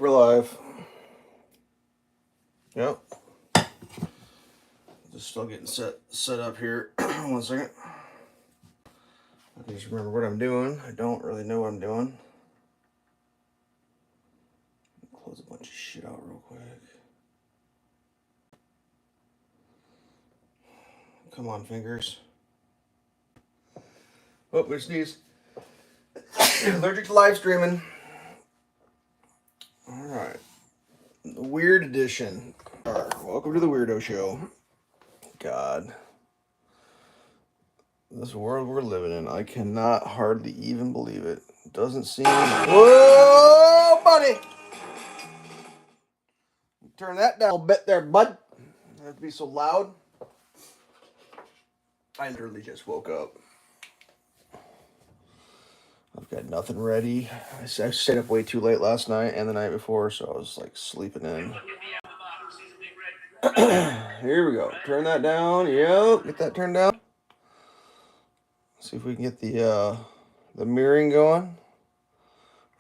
we're live. Yep. Just still getting set up here. 1 second. I can just remember what I'm doing. I don't really know what I'm doing. Close a bunch of shit out real quick. Come on, fingers. Oh, we sneeze. Allergic to live streaming. Alright. The Weird Edition. Alright, welcome to the Weirdo Show. God. This world we're living in, I cannot hardly even believe it. It doesn't seem... Whoa, buddy! Turn that down a bit there, bud. Doesn't have to be so loud. I literally just woke up. I've got nothing ready. I stayed up way too late last night and the night before, so I was like sleeping in. Here we go. Turn that down. Yep, get that turned down. See if we can get the mirroring going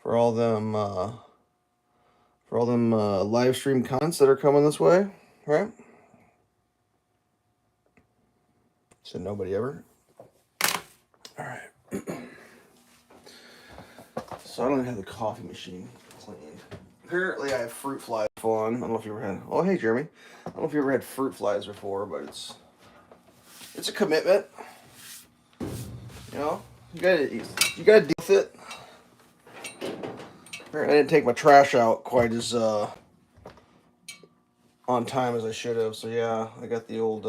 for all them live stream comments that are coming this way, right? So nobody ever. All right. So I don't even have the coffee machine cleaned. Apparently I have fruit flies on. I don't know if you ever had. Oh, hey Jeremy. I don't know if you ever had fruit flies before, but it's a commitment. You know, you gotta deal with it. I didn't take my trash out quite as on time as I should have. So yeah, I got the old.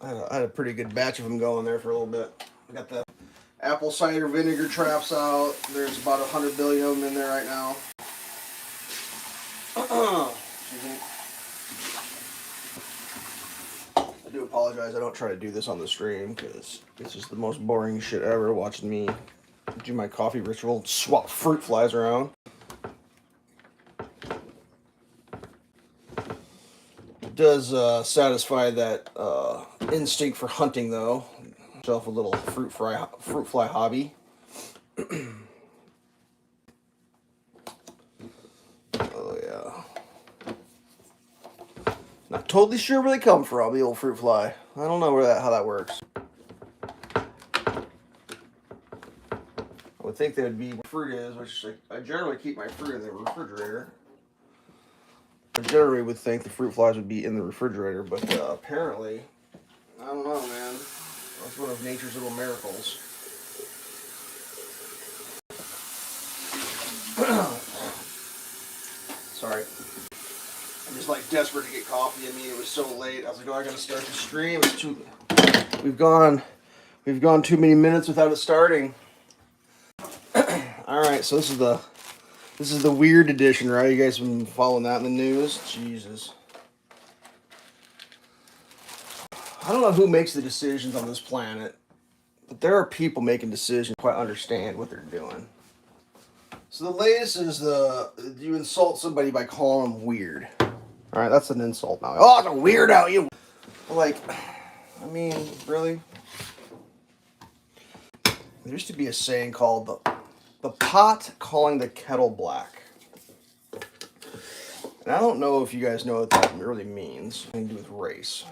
I had a pretty good batch of them going there for a little bit. I got the apple cider vinegar traps out. There's about 100 billion of them in there right now. I do apologize. I don't try to do this on the stream because it's just the most boring shit ever watching me do my coffee ritual, swap fruit flies around. It does satisfy that instinct for hunting though. Myself a little fruit fly hobby. Oh yeah. Not totally sure where they come from, the old fruit fly. I don't know how that works. I would think they would be where fruit is, which I generally keep my fruit in the refrigerator. I generally would think the fruit flies would be in the refrigerator, but apparently, I don't know, man. That's one of nature's little miracles. Sorry. I'm just like desperate to get coffee. I mean, it was so late. I was like, oh, I gotta start the stream. It's too. We've gone too many minutes without it starting. All right, so this is the weird edition, right? You guys have been following that in the news? Jesus. I don't know who makes the decisions on this planet, but there are people making decisions who quite understand what they're doing. So the latest is you insult somebody by calling them weird. All right, that's an insult now. Oh, it's a weirdo, you. Like, I mean, really? There used to be a saying called the pot calling the kettle black. And I don't know if you guys know what that really means. Anything to do with race.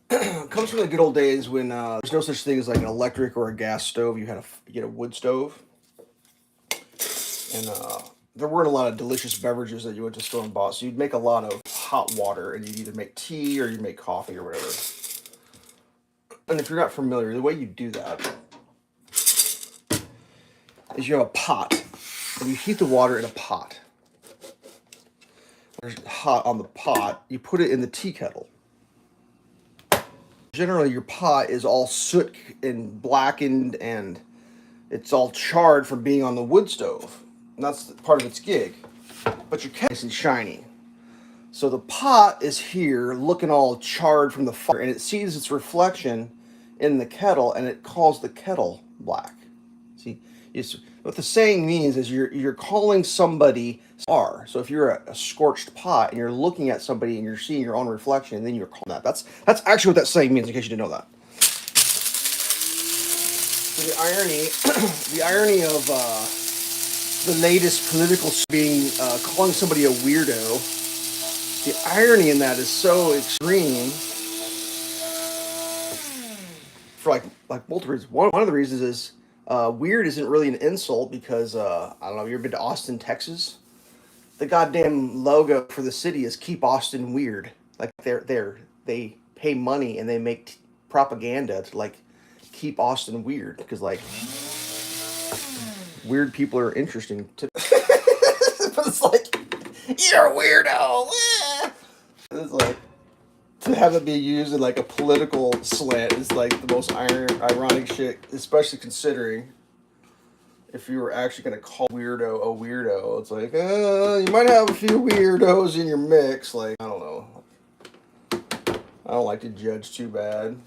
It comes from the good old days when there's no such thing as like an electric or a gas stove. You get a wood stove. And there weren't a lot of delicious beverages that you went to the store and bought. So you'd make a lot of hot water and you'd either make tea or you'd make coffee or whatever. And if you're not familiar, the way you do that is you have a pot. And you heat the water in a pot. There's hot on the pot. You put it in the tea kettle. Generally, your pot is all soot and blackened and it's all charred from being on the wood stove. And that's part of its gig. But your kettle is nice and shiny. So the pot is here looking all charred from the fire and it sees its reflection in the kettle and it calls the kettle black. See, what the saying means is you're calling somebody star. So if you're a scorched pot and you're looking at somebody and you're seeing your own reflection, then you're calling that. That's actually what that saying means, in case you didn't know that. So the irony of the latest political being calling somebody a weirdo. The irony in that is so extreme for like multiple reasons. One of the reasons is weird isn't really an insult because I don't know. You ever been to Austin, Texas? The goddamn logo for the city is "Keep Austin Weird." Like they pay money and they make propaganda to like keep Austin weird because like weird people are interesting to. But it's like you're a weirdo. It's like to have it be used in like a political slant is like the most ironic shit, especially considering if you were actually going to call weirdo a weirdo. It's like, you might have a few weirdos in your mix. Like, I don't know. I don't like to judge too bad.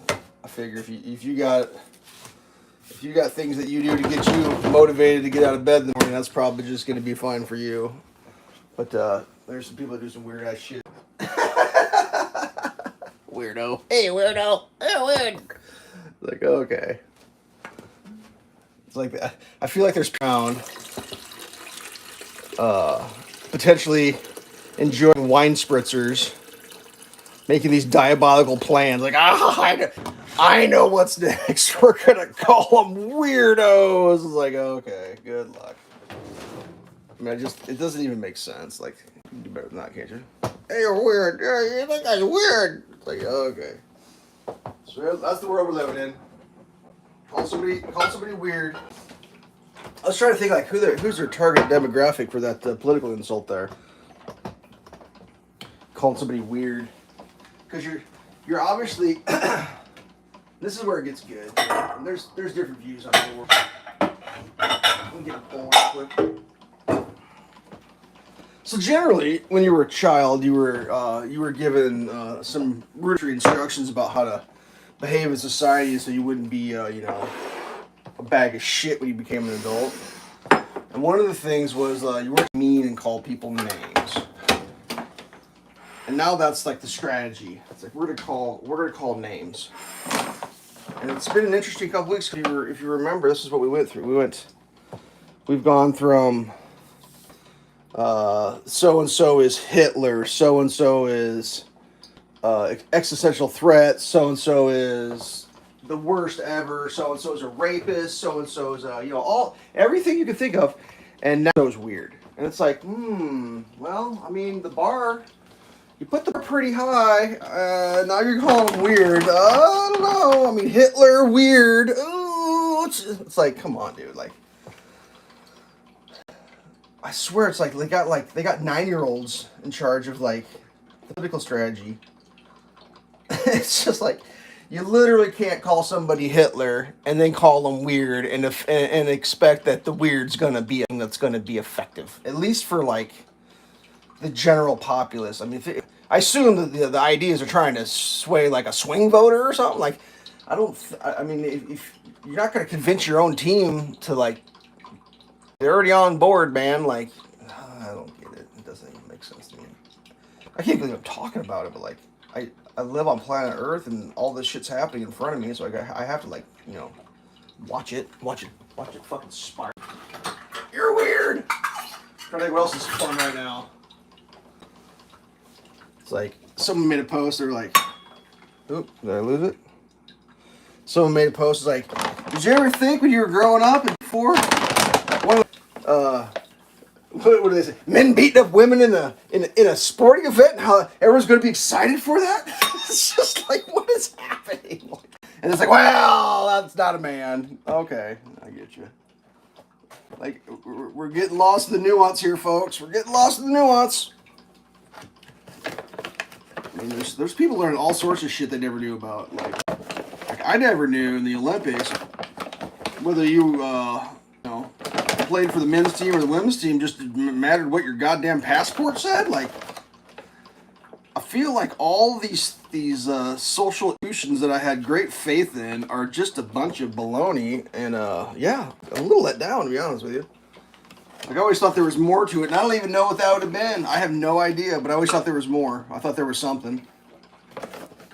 I figure if you got things that you do to get you motivated to get out of bed in the morning, that's probably just going to be fine for you. But there's some people that do some weird ass shit. Weirdo. Hey, weirdo. Oh, weird. Like, okay. It's like that. I feel like there's pound potentially enjoying wine spritzers, making these diabolical plans. Like, I know what's next. We're gonna call them weirdos. It's like, okay, good luck. I mean, it doesn't even make sense. Like, you can do better than that, can't you? Hey, you're weird. Yeah, that guy's weird. It's like, okay. So that's the world we're living in. Call somebody weird. I was trying to think like who's their target demographic for that political insult there. Calling somebody weird, because you're obviously. This is where it gets good. And there's different views on the world. Let me get a bowl real quick. So generally, when you were a child, you were given some rudimentary instructions about how to behave in society, so you wouldn't be a bag of shit when you became an adult. And one of the things was you weren't mean and call people names. And now that's like the strategy. It's like we're gonna call names. And it's been an interesting couple weeks. If you remember, this is what we went through. We've gone from so and so is Hitler, so and so is existential threat, so and so is the worst ever, so and so is a rapist, so and so is everything you can think of, and now it's weird. And it's like, well, I mean, the bar, you put the bar pretty high, now you're calling them weird. I don't know. I mean, Hitler, weird. Ooh, it's like, come on, dude. Like, I swear it's like they got 9-year-olds in charge of like political strategy. It's just like you literally can't call somebody Hitler and then call them weird and expect that the weird's gonna be that's gonna be effective, at least for like the general populace. I mean, I assume that the ideas are trying to sway like a swing voter or something. Like, I mean, if you're not gonna convince your own team to like. They're already on board, man. Like, I don't get it. It doesn't even make sense to me. I can't believe I'm talking about it, but like, I live on planet Earth and all this shit's happening in front of me, so I have to like, watch it fucking spark. You're weird. Trying to think what else is fun right now. It's like someone made a post. They're like, "Oop, did I lose it?" Someone made a post. It's like, did you ever think when you were growing up and before? What do they say? Men beating up women in a sporting event, and how everyone's going to be excited for that? It's just like, what is happening? And it's like, well, that's not a man. Okay, I get you. Like, we're getting lost in the nuance here, folks. We're getting lost in the nuance. I mean, there's people learning all sorts of shit they never knew about. Like I never knew in the Olympics whether you played for the men's team or the women's team just mattered what your goddamn passport said. Like, I feel like all these social institutions that I had great faith in are just a bunch of baloney, and yeah, a little let down, to be honest with you. Like, I always thought there was more to it, and I don't even know what that would have been. I have no idea, but I always thought there was more. I thought there was something.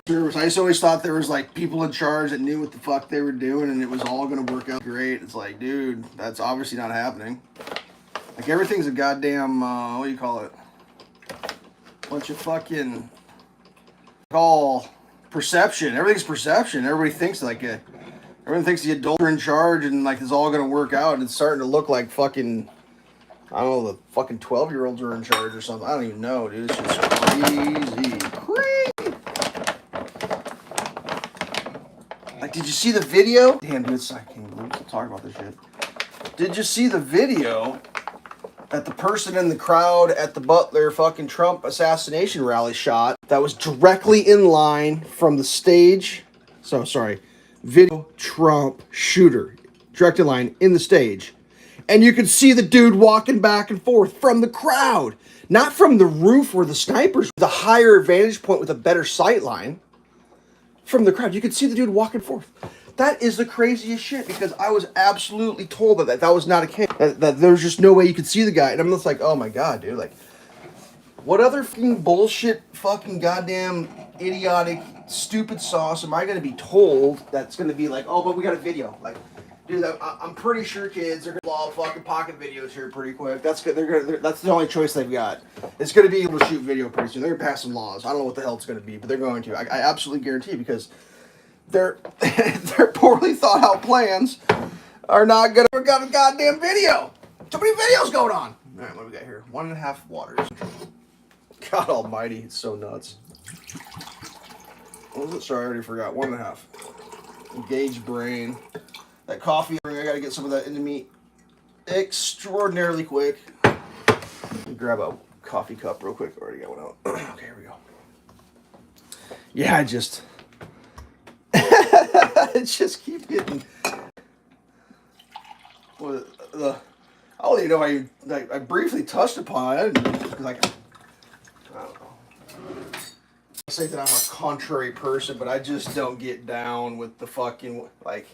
I just always thought there was like people in charge that knew what the fuck they were doing and it was all going to work out great. It's like, dude, that's obviously not happening. Like everything's a goddamn, what do you call it? Bunch of fucking, all perception. Everything's perception. Everybody thinks like everyone thinks the adults are in charge and like it's all gonna work out. And it's starting to look like fucking, I don't know, the fucking 12-year-olds are in charge or something. I don't even know, dude. It's just crazy. Crazy. Like, did you see the video? Damn, dude, I can't believe I'm talking about this shit. Did you see the video that the person in the crowd at the Butler fucking Trump assassination rally shot that was directly in line from the stage? So, sorry. Video Trump shooter. Direct in line in the stage. And you could see the dude walking back and forth from the crowd. Not from the roof where the snipers, the higher vantage point with a better sight line. From the crowd. You could see the dude walking forth. That is the craziest shit because I was absolutely told that was not a case. That there's just no way you could see the guy. And I'm just like, oh my god, dude. Like, what other fucking bullshit, fucking goddamn idiotic, stupid sauce am I going to be told that's going to be like, oh, but we got a video. Like, dude, I'm pretty sure kids are going to blow fucking pocket videos here pretty quick. That's good. That's the only choice they've got. It's going to be able to shoot video pretty soon. They're going to pass some laws. I don't know what the hell it's going to be, but they're going to. I absolutely guarantee you because their poorly thought out plans are not going to got a goddamn video. Too many videos going on. All right, what do we got here? 1.5 waters. God almighty, it's so nuts. What was it? Sorry, I already forgot. 1.5. Engaged brain. That coffee, I gotta get some of that into me extraordinarily quick. Let me grab a coffee cup real quick. Already got one out. Okay, here we go. Yeah, I just keep getting. Well, I don't even know I briefly touched upon it. Like, I don't know. I say that I'm a contrary person, but I just don't get down with the fucking, like,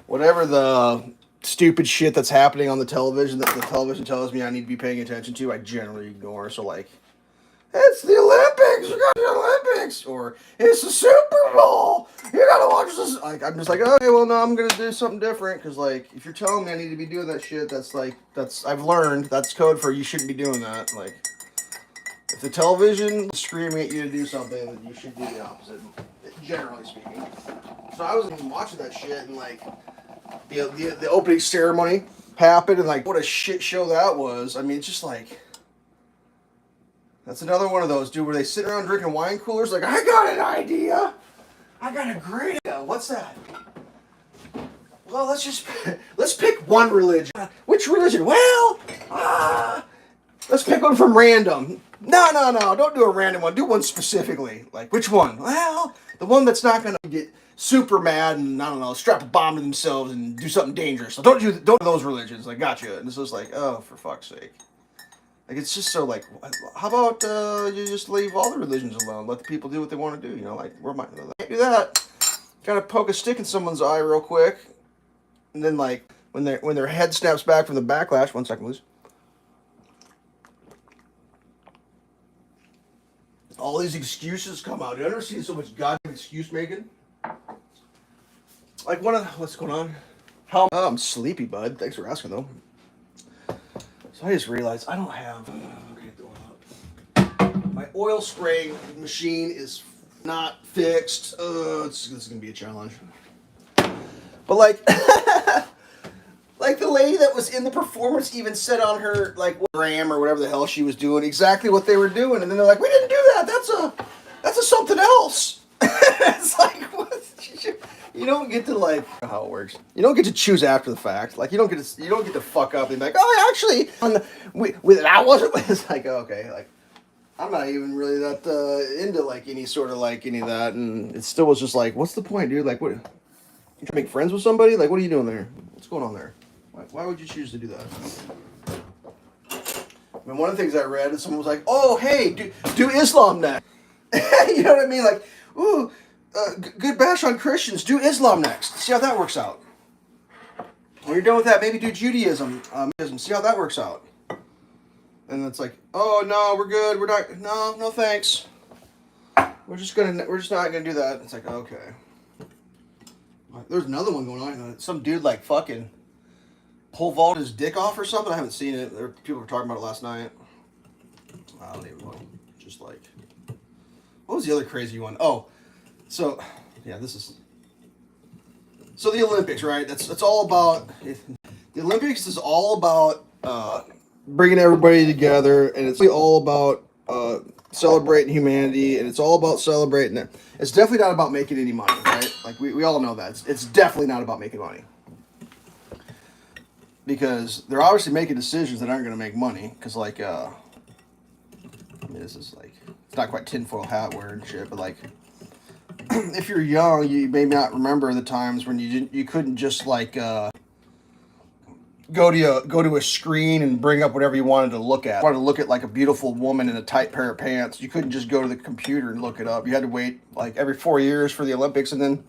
whatever the stupid shit that's happening on the television that the television tells me I need to be paying attention to, I generally ignore. So, like, it's the Olympics, you got the Olympics, or it's the Super Bowl, you gotta watch this. Like, I'm just like, okay, well, no, I'm gonna do something different, because, like, if you're telling me I need to be doing that shit, I've learned, that's code for you shouldn't be doing that. Like, if the television is screaming at you to do something, then you should do the opposite, generally speaking. So I was watching that shit, and, like, the opening ceremony happened, and, like, what a shit show that was. I mean, it's just like, that's another one of those, dude, where they sit around drinking wine coolers, like, I got an idea. I got a great idea. What's that? Well, let's pick one religion. Which religion? Well, let's pick one from random. No, don't do a random one. Do one specifically. Like, which one? Well, the one that's not gonna get super mad and, I don't know, strap a bomb to themselves and do something dangerous. So don't do those religions. Like, gotcha. And it's just like, oh, for fuck's sake. Like, it's just so, like, how about you just leave all the religions alone? Let the people do what they want to do, you know? Like, can't do that. Gotta poke a stick in someone's eye real quick. And then, like, when their head snaps back from the backlash, 1 second, please. All these excuses come out. You ever seen so much goddamn excuse making? Like, what's going on? Oh, I'm sleepy, bud. Thanks for asking, though. So I just realized I don't have. My oil spraying machine is not fixed. This is gonna be a challenge. But like, like the lady that was in the performance even said on her like gram or whatever the hell she was doing exactly what they were doing, and then they're like, "We didn't do that. That's a something else." It's like, what? You don't get to like how it works. You don't get to choose after the fact. Like you don't get to fuck up and be like, oh, actually, I wasn't. It's like, okay, like I'm not even really that into like any sort of like any of that, and it still was just like, what's the point, dude? Like, what? You trying to make friends with somebody? Like, what are you doing there? What's going on there? Why would you choose to do that? I mean, one of the things I read is someone was like, oh, hey, do Islam next. You know what I mean? Like, ooh. Good bash on Christians. Do Islam next. See how that works out. When you're done with that, maybe do Judaism. See how that works out. And it's like, oh no, we're good. We're not. No, thanks. We're just not gonna do that. It's like, okay. There's another one going on. Some dude like fucking pole vault his dick off or something. I haven't seen it. People were talking about it last night. I don't even know. Just like, what was the other crazy one? Oh, so yeah, this is. So the Olympics, right? That's all about. The Olympics is all about bringing everybody together, and it's all about celebrating humanity, and it's all about celebrating it. It's definitely not about making any money, right? Like we all know that. It's definitely not about making money. Because they're obviously making decisions that aren't going to make money. Because, like, I mean, this is like, it's not quite tinfoil hat wearing shit, but like, if you're young, you may not remember the times when you couldn't just like go to a screen and bring up whatever you wanted to look at. If you wanted to look at like a beautiful woman in a tight pair of pants, you couldn't just go to the computer and look it up. You had to wait like every 4 years for the Olympics, and then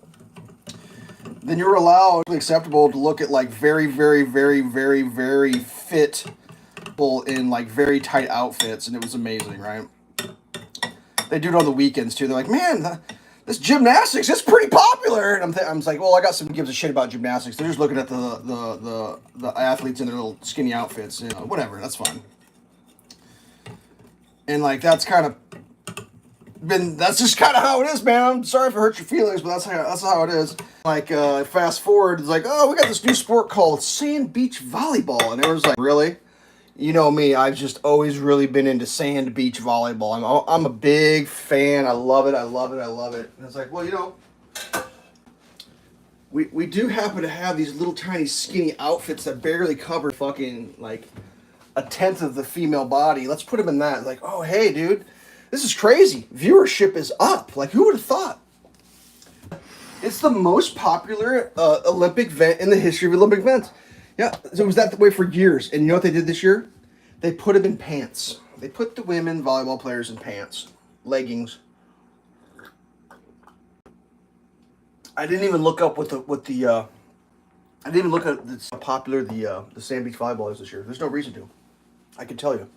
you were allowed, acceptable to look at like very, very, very, very, very fit people in like very tight outfits, and it was amazing, right? They do it on the weekends too. They're like, man, this gymnastics is pretty popular, and I'm like, well, I got some gives a shit about gymnastics. They're just looking at the athletes in their little skinny outfits, you know, whatever. That's fine. And like that's just kind of how it is, man. I'm sorry if it hurts your feelings, but that's how it is. Like fast forward, it's like, oh, we got this new sport called sand beach volleyball, and everyone's like, really? You know me, I've just always really been into sand beach volleyball. I'm a big fan. I love it. I love it. I love it. And it's like, well, you know, we do happen to have these little tiny skinny outfits that barely cover fucking like a tenth of the female body. Let's put them in that. Like, oh, hey, dude, this is crazy. Viewership is up. Like, who would have thought? It's the most popular Olympic event in the history of Olympic events. Yeah, so it was that way for years. And you know what they did this year? They put them in pants. They put the women volleyball players in pants, leggings. I didn't even look up I didn't even look at how popular the sand beach volleyball is this year. There's no reason to. I can tell you.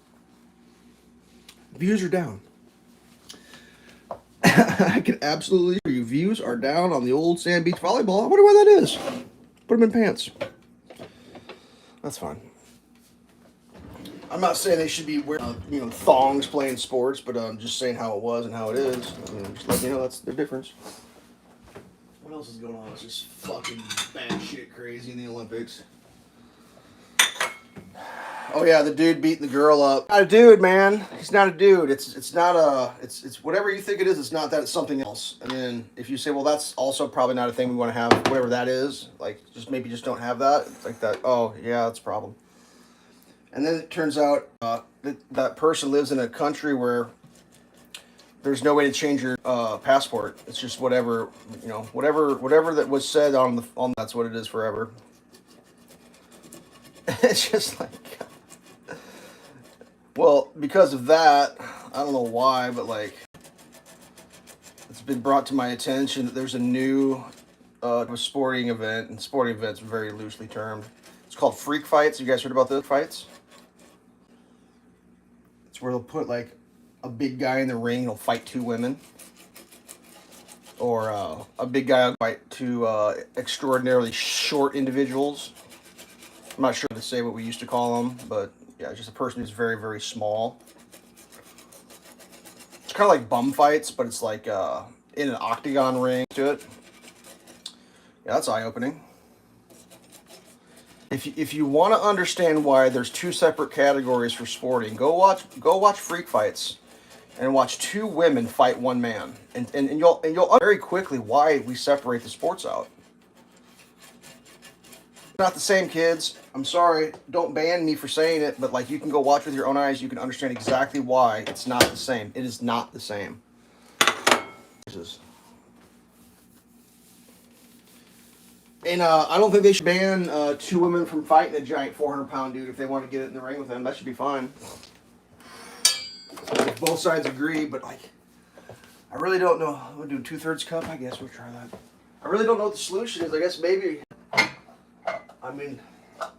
Views are down. I can absolutely assure you, views are down on the old sand beach volleyball. I wonder why that is. Put them in pants. That's fine. I'm not saying they should be wearing, thongs playing sports, but I'm just saying how it was and how it is. I mean, just letting you know that's the difference. What else is going on? It's just fucking bad shit crazy in the Olympics. Oh yeah, the dude beating the girl up. Not a dude, man. He's not a dude. It's whatever you think it is. It's not that. It's something else. And then if you say, well, that's also probably not a thing we want to have. Whatever that is, like maybe just don't have that. It's like that. Oh yeah, that's a problem. And then it turns out that person lives in a country where there's no way to change your passport. It's just whatever that was said on that's what it is forever. It's just like. Well, because of that, I don't know why, but like, it's been brought to my attention that there's a new sporting event, and sporting events very loosely termed. It's called freak fights. You guys heard about those fights? It's where they'll put like a big guy in the ring, he'll fight two women, or a big guy will fight two extraordinarily short individuals. I'm not sure to say what we used to call them, but. Yeah, it's just a person who's very, very small. It's kind of like bum fights, but it's like in an octagon ring to it. Yeah, that's eye-opening. If you want to understand why there's two separate categories for sporting, go watch freak fights, and watch two women fight one man, and you'll very quickly why we separate the sports out. Not the same, kids. I'm sorry. Don't ban me for saying it, but like you can go watch with your own eyes. You can understand exactly why it's not the same. It is not the same. And I don't think they should ban two women from fighting a giant 400-pound dude if they want to get it in the ring with him. That should be fine. If both sides agree, but like, I really don't know. We'll do 2/3 cup. I guess we'll try that. I really don't know what the solution is. I guess maybe. I mean,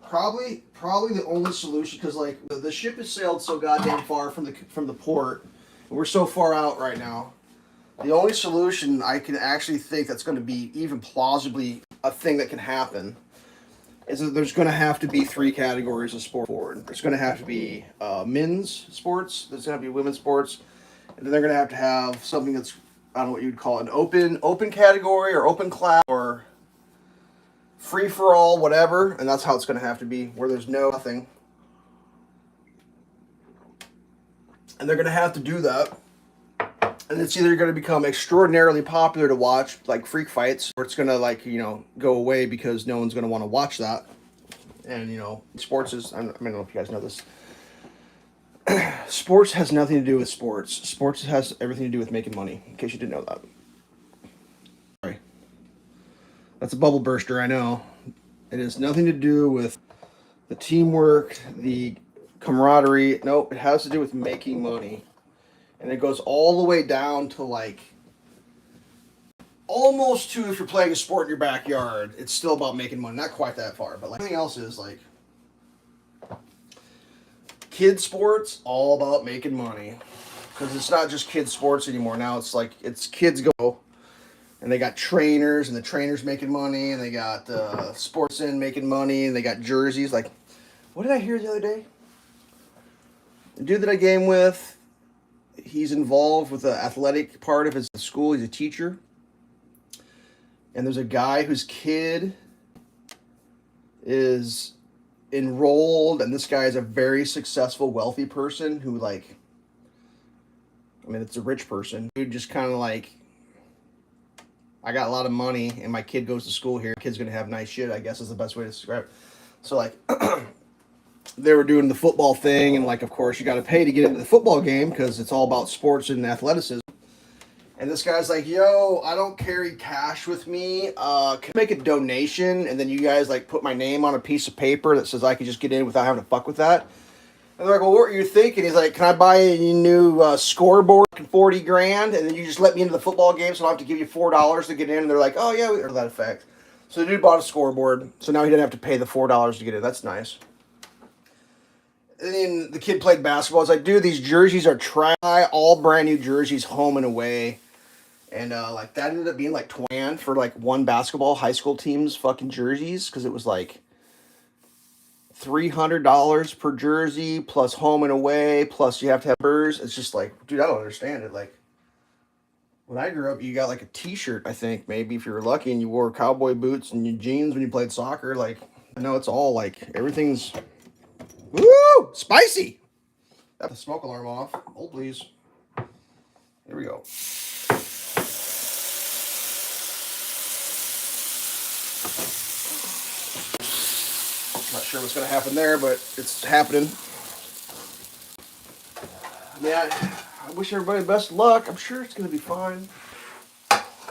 probably the only solution, because like the ship has sailed so goddamn far from the port, and we're so far out right now. The only solution I can actually think that's going to be even plausibly a thing that can happen is that there's going to have to be 3 categories of sport forward. There's going to have to be men's sports. There's going to be women's sports, and then they're going to have something that's, I don't know what you'd call it, an open category or open class or free for all, whatever. And that's how it's going to have to be, where there's nothing. And they're going to have to do that. And it's either going to become extraordinarily popular to watch, like freak fights, or it's going to, like, you know, go away because no one's going to want to watch that. And, you know, sports is, I don't know if you guys know this. Sports has nothing to do with sports. Sports has everything to do with making money, in case you didn't know that. Sorry. That's a bubble burster, I know. It has nothing to do with the teamwork, the camaraderie. Nope, it has to do with making money. And it goes all the way down to, like, almost to if you're playing a sport in your backyard, it's still about making money. Not quite that far, but like everything else is, like, kids sports, all about making money. Because it's not just kids sports anymore. Now it's like, it's kids go, and they got trainers, and the trainers making money, and they got sportsmen making money, and they got jerseys. Like, what did I hear the other day? The dude that I game with, he's involved with the athletic part of his school. He's a teacher. And there's a guy whose kid is enrolled, and this guy is a very successful, wealthy person who, like, I mean, it's a rich person who just kind of like, I got a lot of money, and my kid goes to school here. Kid's going to have nice shit, I guess is the best way to describe it. So, like, they were doing the football thing, and, like, of course, you got to pay to get into the football game because it's all about sports and athleticism. And this guy's like, yo, I don't carry cash with me. Can I make a donation? And then you guys, like, put my name on a piece of paper that says I could just get in without having to fuck with that. And they're like, well, what were you thinking? He's like, can I buy a new scoreboard for 40 grand? And then you just let me into the football game so I don't have to give you $4 to get in. And they're like, oh, yeah, or to that effect. So the dude bought a scoreboard. So now he didn't have to pay the $4 to get in. That's nice. And then the kid played basketball. It's like, dude, these jerseys are all brand new jerseys, home and away. And, like, that ended up being, like, $20 for, like, one basketball high school team's fucking jerseys. Because it was, like, $300 per jersey, plus home and away, plus you have to have burrs. It's just like, dude, I don't understand it. Like, when I grew up, you got, like, a t-shirt, I think, maybe, if you were lucky, and you wore cowboy boots and your jeans when you played soccer. Like, I know it's all, like, everything's, woo, spicy. Got the smoke alarm off. Hold, please. Here we go. Not sure what's going to happen there, but it's happening. Yeah, I wish everybody best luck. I'm sure it's going to be fine.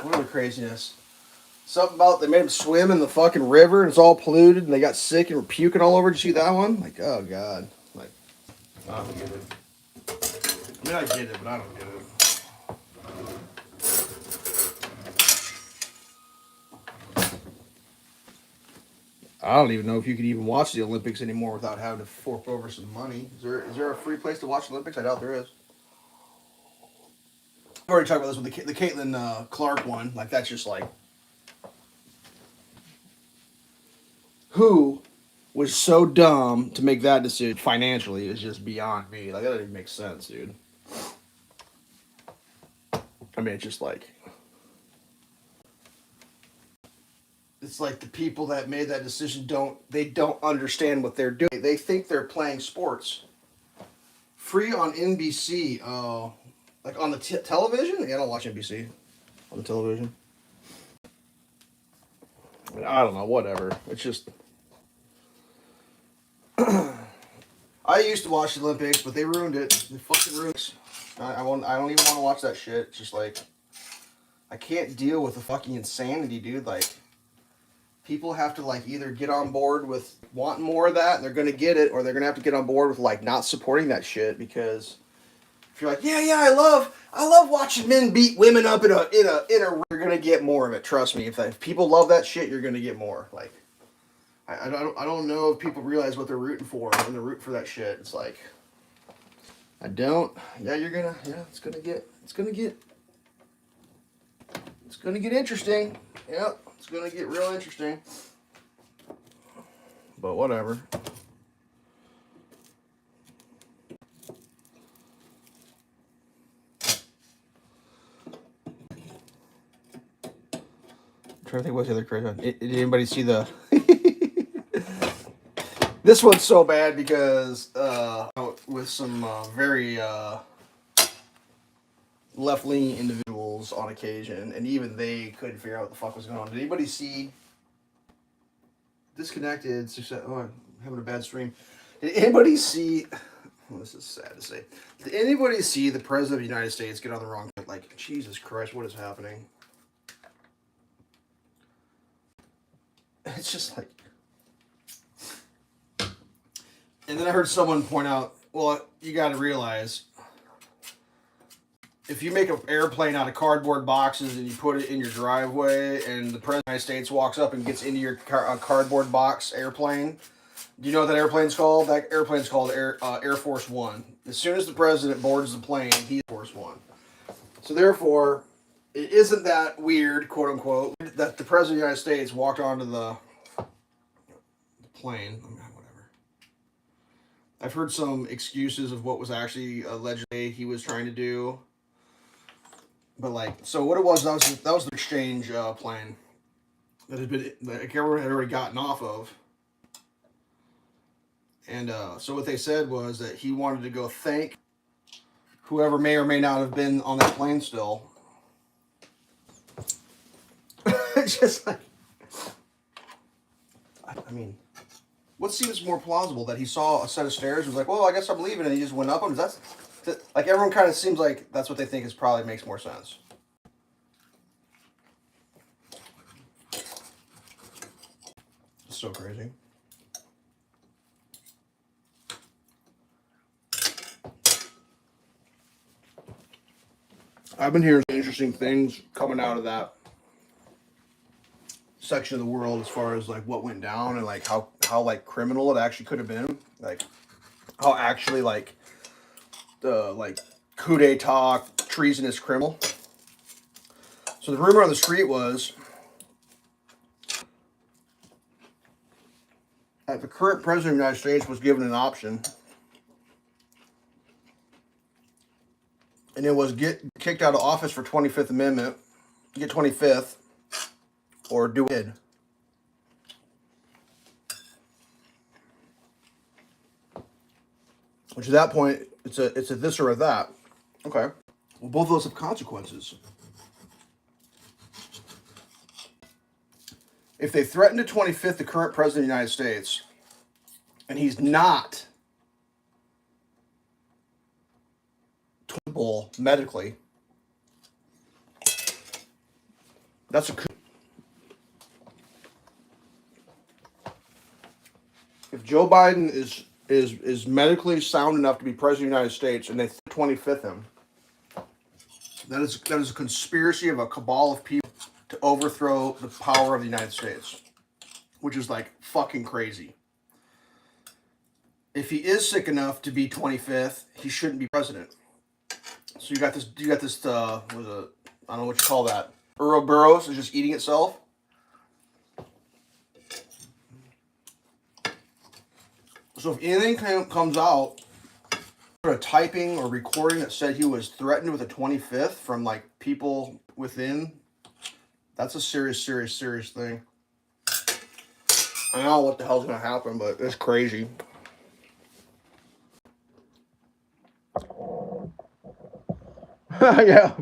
What other craziness? Something about they made them swim in the fucking river and it's all polluted and they got sick and were puking all over. Did you see that one? Like, oh, God. Like, I don't get it. I mean, I get it, but I don't get it. I don't even know if you could even watch the Olympics anymore without having to fork over some money. Is there a free place to watch the Olympics? I doubt there is. I've already talked about this with the Caitlin Clark one. Like, that's just like, who was so dumb to make that decision financially is just beyond me. Like, that doesn't even make sense, dude. I mean, it's just like, it's like the people that made that decision don't understand what they're doing. They think they're playing sports. Free on NBC. Oh, like on the television? Yeah, I don't watch NBC on the television. I mean, I don't know, whatever. It's just, I used to watch the Olympics, but they ruined it. They fucking ruined it. I don't even want to watch that shit. It's just like, I can't deal with the fucking insanity, dude. Like, people have to, like, either get on board with wanting more of that and they're gonna get it, or they're gonna have to get on board with, like, not supporting that shit. Because if you're like, yeah, I love watching men beat women up in a you're gonna get more of it. Trust me. If people love that shit, you're gonna get more. Like, I don't know if people realize what they're rooting for when they're rooting for that shit. It's like, I don't. Yeah, it's gonna get interesting. Yep, it's gonna get real interesting. but whatever. I'm trying to think what's the other crazy one. Did anybody see the... This one's so bad because with some very left-leaning individuals on occasion, and even they couldn't figure out what the fuck was going on. Did anybody see... Disconnected, success... Oh, I'm having a bad stream. Did anybody see... Well, this is sad to say. Did anybody see the President of the United States get on the wrong... Like, Jesus Christ, what is happening? It's just like... And then I heard someone point out, well, you got to realize, if you make an airplane out of cardboard boxes and you put it in your driveway and the President of the United States walks up and gets into your cardboard box airplane, do you know what that airplane's called? That airplane's called Air Force One. As soon as the President boards the plane, he's Air Force One. So therefore, it isn't that weird, quote unquote, that the President of the United States walked onto the plane. I've heard some excuses of what was actually allegedly he was trying to do. But like, so what it was, that was the exchange plane that everyone had already gotten off of. And so what they said was that he wanted to go thank whoever may or may not have been on that plane still. It's just like, I mean, what seems more plausible? That he saw a set of stairs and was like, well, I guess I'm leaving, and he just went up them? That's like, everyone kind of seems like that's what they think is probably makes more sense. It's so crazy. I've been hearing interesting things coming out of that section of the world as far as like what went down and like how like criminal it actually could have been, like how actually like the like coup d'etat treasonous criminal. So the rumor on the street was that the current president of the United States was given an option, and it was get kicked out of office for 25th Amendment, get 25th, or do it. Which at that point, it's a this or a that. Okay. Well, both of those have consequences. If they threaten to 25th the current president of the United States, and he's not treatable medically, that's a coup. If Joe Biden is medically sound enough to be president of the United States and they 25th him, that is a conspiracy of a cabal of people to overthrow the power of the United States, which is like fucking crazy. If he is sick enough to be 25th, he shouldn't be president. So you got this what is it? I don't know what you call that. Ouroboros is just eating itself. So if anything comes out, a typing or recording that said he was threatened with a 25th from like people within, that's a serious thing. I don't know what the hell's gonna happen, but it's crazy. Yeah.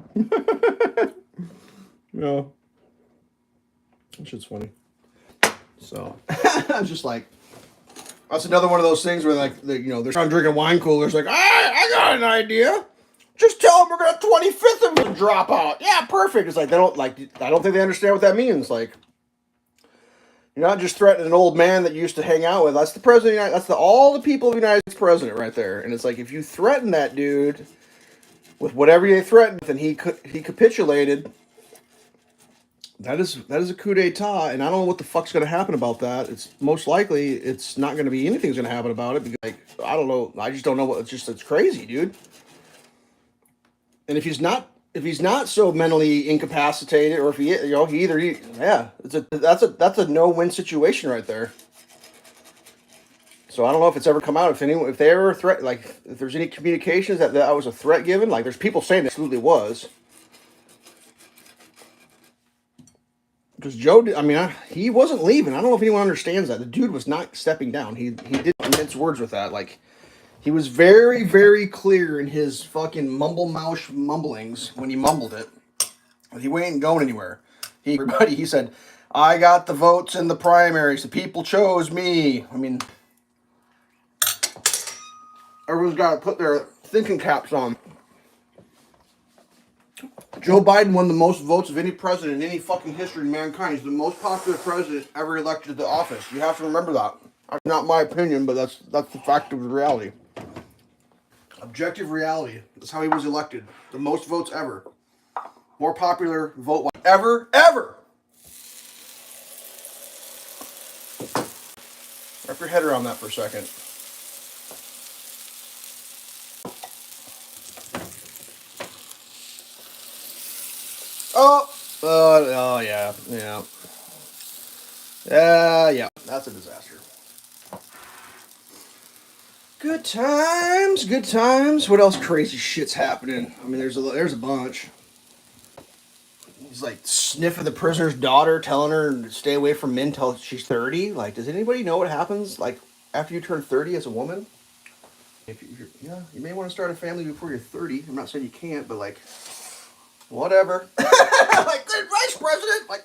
Yeah. That shit's funny. So I was just like, that's another one of those things where like they're trying drinking wine coolers. Like, I got an idea. Just tell them we're gonna 25th of them to drop out. Yeah, perfect. It's like I don't think they understand what that means. Like, you're not just threatening an old man that you used to hang out with. That's the president of the United. That's all the people of the United States president right there. And it's like, if you threaten that dude with whatever they threatened, and he capitulated. That is a coup d'etat, and I don't know what the fuck's going to happen about that. It's most likely it's not going to be anything's going to happen about it because, like, I don't know. I just don't know what. It's crazy, dude. And if he's not so mentally incapacitated, or if that's a no-win situation right there. So I don't know if it's ever come out. If they ever threat, like if there's any communications that was a threat given. Like there's people saying it absolutely was. Because Joe, I mean, he wasn't leaving. I don't know if anyone understands that. The dude was not stepping down. He didn't mince words with that. Like, he was very, very clear in his fucking mumbled mumblings when he mumbled it. He ain't going anywhere. He said, I got the votes in the primaries. The people chose me. I mean, everyone's got to put their thinking caps on. Joe Biden won the most votes of any president in any fucking history in mankind. He's the most popular president ever elected to office. You have to remember that. That's not my opinion, but that's the fact of the reality. Objective reality. That's how he was elected. The most votes ever. More popular vote ever. Wrap your head around that for a second. Oh, yeah. Yeah, that's a disaster. Good times. What else crazy shit's happening? I mean, there's a bunch. He's like sniffing the prisoner's daughter, telling her to stay away from men till she's 30. Like, does anybody know what happens like after you turn 30 as a woman? You may want to start a family before you're 30. I'm not saying you can't, but like, whatever. Like, good vice president. Like,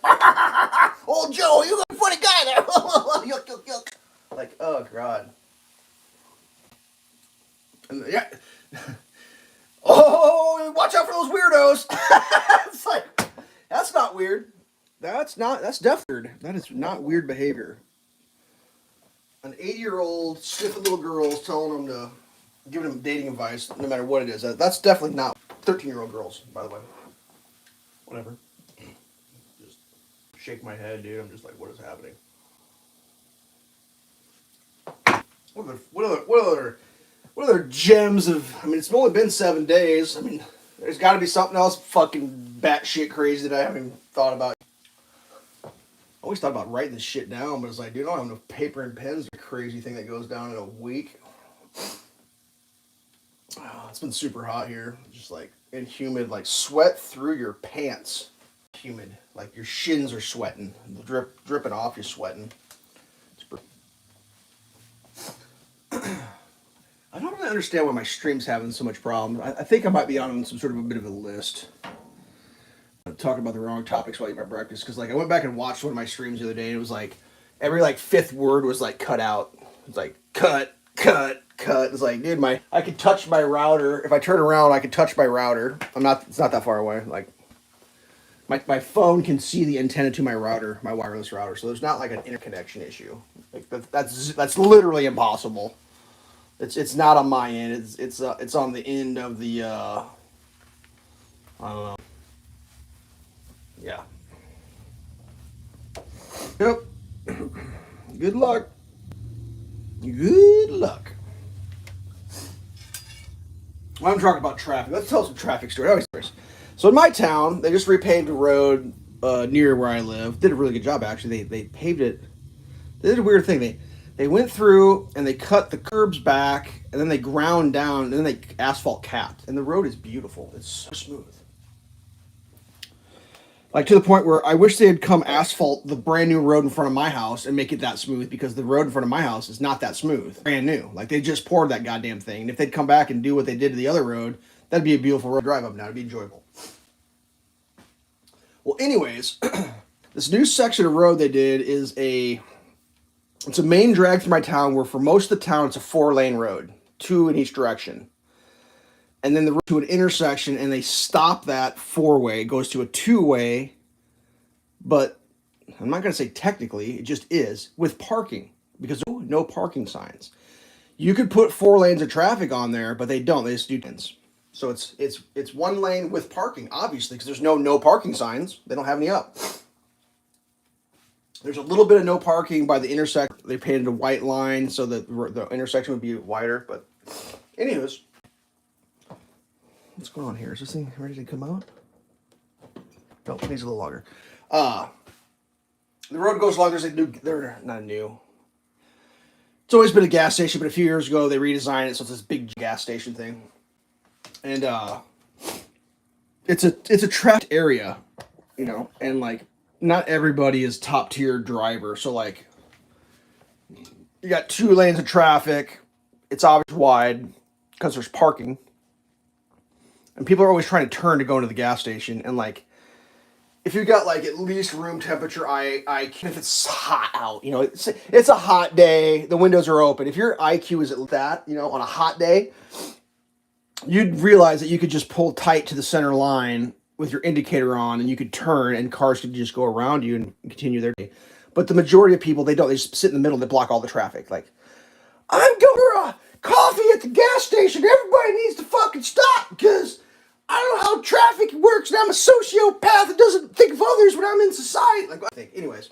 old Joe, you a funny guy there. Yuck. Like, oh god. And yeah. Oh, watch out for those weirdos. It's like, that's not weird. That's definitely weird. That is not weird behavior. An 80-year-old sniffing little girls telling them to giving them dating advice, no matter what it is. That's definitely not 13-year-old girls, by the way. Whatever. Just shake my head, dude. I'm just like, what is happening? What other gems of? I mean, it's only been 7 days. I mean, there's got to be something else fucking batshit crazy that I haven't even thought about. I always thought about writing this shit down, but it's like, dude, I don't have enough paper and pens. The crazy thing that goes down in a week. Oh, it's been super hot here, just like and humid, like sweat through your pants. Humid, like your shins are sweating, dripping off. You're sweating. I don't really understand why my stream's having so much problems. I think I might be on some sort of a bit of a list. I'm talking about the wrong topics while I eat my breakfast, because like I went back and watched one of my streams the other day, and it was like every like fifth word was like cut out. It's like cut. It's like, dude, I could touch my router. If I turn around, I could touch my router. It's not that far away. Like my phone can see the antenna to my router, my wireless router. So there's not like an interconnection issue. Like that's literally impossible. It's not on my end. It's on the end of the I don't know. Yeah. Yep. Good luck. Well, I'm talking about traffic. Let's tell some traffic stories. So in my town, they just repaved a road near where I live. Did a really good job, actually. They paved it. They did a weird thing. They went through and they cut the curbs back, and then they ground down, and then they asphalt capped. And the road is beautiful. It's so smooth. Like to the point where I wish they had come asphalt the brand new road in front of my house and make it that smooth, because the road in front of my house is not that smooth. Brand new. Like they just poured that goddamn thing. And if they'd come back and do what they did to the other road, that'd be a beautiful road to drive up now. It'd be enjoyable. Well, anyways, this new section of road they did it's a main drag through my town where for most of the town it's a 4-lane road, 2 in each direction. And then the road to an intersection, and they stop that 4-way. It goes to a 2-way, but I'm not going to say technically, it just is, with parking, because no parking signs. You could put 4 lanes of traffic on there, but they don't. They just do 10s. So it's 1 lane with parking, obviously, because there's no parking signs. They don't have any up. There's a little bit of no parking by the intersection. They painted a white line so that the intersection would be wider. But anyways, what's going on here? Is this thing ready to come out? No, it needs a little longer. The road goes along. They're not new. It's always been a gas station, but a few years ago they redesigned it so it's this big gas station thing. And it's a trapped area, you know, and like not everybody is top tier driver. So like you got 2 lanes of traffic. It's obviously wide because there's parking. And people are always trying to turn to go into the gas station. And like, if you've got like at least room temperature, if it's hot out, you know, it's a hot day, the windows are open. If your IQ is at that, you know, on a hot day, you'd realize that you could just pull tight to the center line with your indicator on and you could turn and cars could just go around you and continue their day. But the majority of people, they don't. They just sit in the middle. They block all the traffic. Like, I'm going for a coffee at the gas station. Everybody needs to fucking stop because I don't know how traffic works and I'm a sociopath that doesn't think of others when I'm in society. Like, I think. Anyways,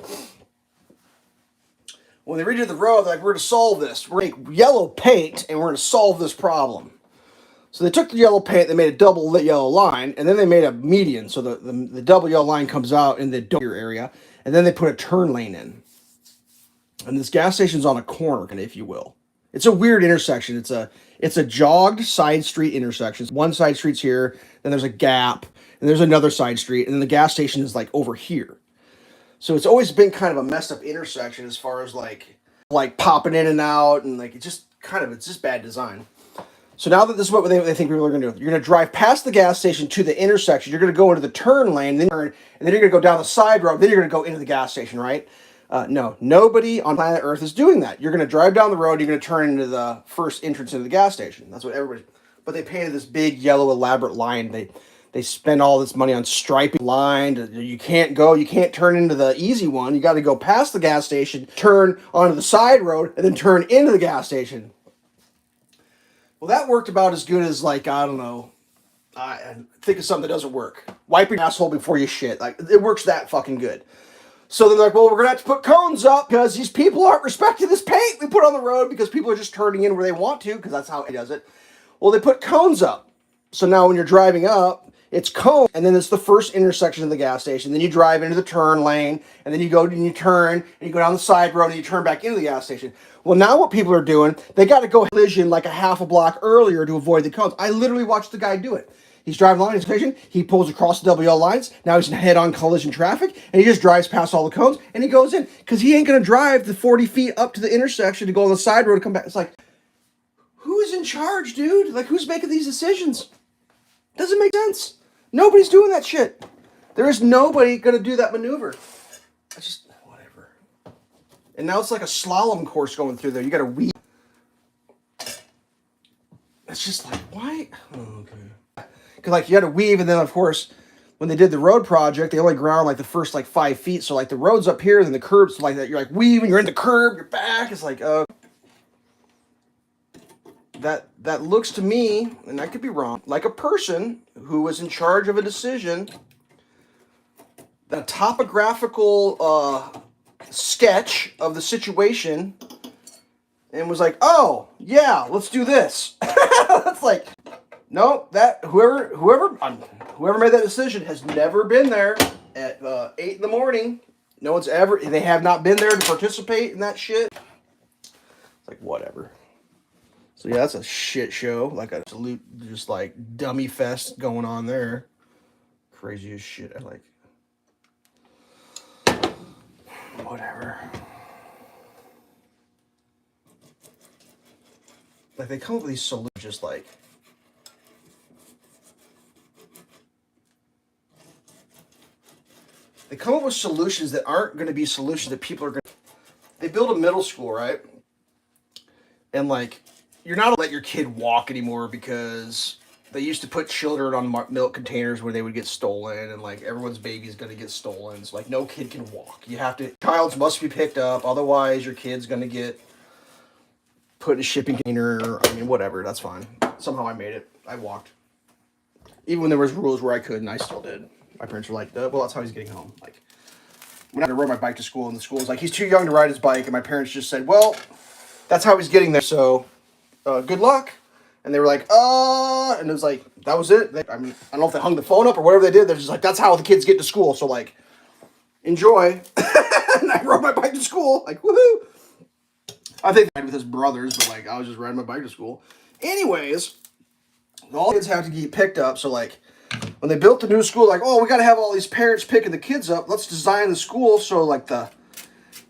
when they redid the road, they're like, we're going to solve this. We're going to make yellow paint and we're going to solve this problem. So they took the yellow paint, they made a double lit yellow line, and then they made a median. So the double yellow line comes out in the door area, and then they put a turn lane in. And this gas station's on a corner, if you will. It's a weird intersection. It's a jogged side street intersection. One side street's here, then there's a gap, and there's another side street, and then the gas station is like over here. So it's always been kind of a messed up intersection as far as like popping in and out, and like it's just bad design. So now that this is what they think people are going to do, you're going to drive past the gas station to the intersection. You're going to go into the turn lane, then turn, and then you're going to go down the side road. Then you're going to go into the gas station, right? No, nobody on planet Earth is doing that. You're going to drive down the road. You're going to turn into the first entrance into the gas station. That's what everybody. But they painted this big yellow elaborate line. They spend all this money on striping line. You can't go. You can't turn into the easy one. You got to go past the gas station, turn onto the side road, and then turn into the gas station. Well, that worked about as good as, like, I don't know. I think of something that doesn't work. Wipe your asshole before you shit. Like, it works that fucking good. So they're like, well, we're going to have to put cones up because these people aren't respecting this paint we put on the road because people are just turning in where they want to because that's how it does it. Well, they put cones up. So now when you're driving up, it's cone, and then it's the first intersection of the gas station. Then you drive into the turn lane, and then you go and you turn, and you go down the side road, and you turn back into the gas station. Well, now what people are doing, they got to go collision like a half a block earlier to avoid the cones. I literally watched the guy do it. He's driving along his collision, he pulls across the WL lines, now he's in head-on collision traffic, and he just drives past all the cones, and he goes in, because he ain't going to drive the 40 feet up to the intersection to go on the side road and come back. It's like, who's in charge, dude? Like, who's making these decisions? Doesn't make sense. Nobody's doing that shit. There is nobody going to do that maneuver. I just, whatever. And now it's like a slalom course going through there. You got to weave. It's just like, why? Oh, okay. Because, like, you got to weave, and then, of course, when they did the road project, they only ground, like, the first, like, 5 feet. So, like, the road's up here, then the curb's like that. You're, like, weaving, you're in the curb, you're back. It's like, That looks to me, and I could be wrong, like a person who was in charge of a decision, a topographical sketch of the situation, and was like, "Oh yeah, let's do this." That's like, no, that whoever made that decision has never been there at 8 in the morning. No one's ever. They have not been there to participate in that shit. It's like whatever. So yeah, that's a shit show. Like an absolute just like dummy fest going on there. Crazy as shit. I like. Whatever. Like they come up with these solutions just like. They come up with solutions that aren't going to be solutions that people are going to. They build a middle school, right? And like. You're not going to let your kid walk anymore because they used to put children on milk containers where they would get stolen and like everyone's baby's going to get stolen. So like no kid can walk. You have to, child's must be picked up. Otherwise your kid's going to get put in a shipping container. I mean, whatever. That's fine. Somehow I made it. I walked. Even when there was rules where I couldn't, I still did. My parents were like, well, that's how he's getting home. Like when I rode my bike to school and the school was like, he's too young to ride his bike. And my parents just said, well, that's how he's getting there. So good luck. And they were like, and it was like, that was it. I mean, I don't know if they hung the phone up or whatever they did. They're just like, that's how the kids get to school. So like, enjoy. And I rode my bike to school. Like, woohoo. I think I with his brothers, but like I was just riding my bike to school. Anyways, all kids have to get picked up. So like when they built the new school, like, oh, we got to have all these parents picking the kids up. Let's design the school so like the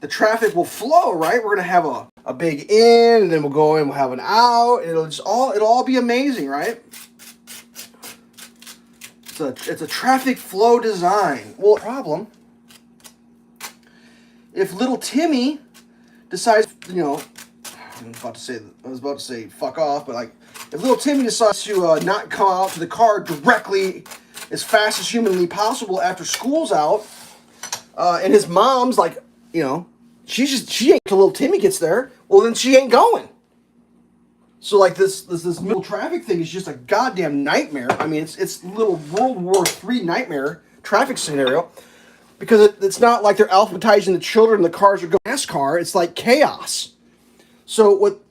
traffic will flow, right? We're gonna have a big in, and then we'll go in, we'll have an out, and it'll all be amazing, right? It's a traffic flow design. Well, problem if little Timmy decides, you know, I was about to say fuck off, but like if little Timmy decides to not come out to the car directly as fast as humanly possible after school's out, and his mom's like, you know, she ain't till little Timmy gets there. Well, then she ain't going. So like this middle traffic thing is just a goddamn nightmare. I mean, it's little World War III nightmare traffic scenario because it's not like they're alphabetizing the children. The cars are going NASCAR. It's like chaos. So what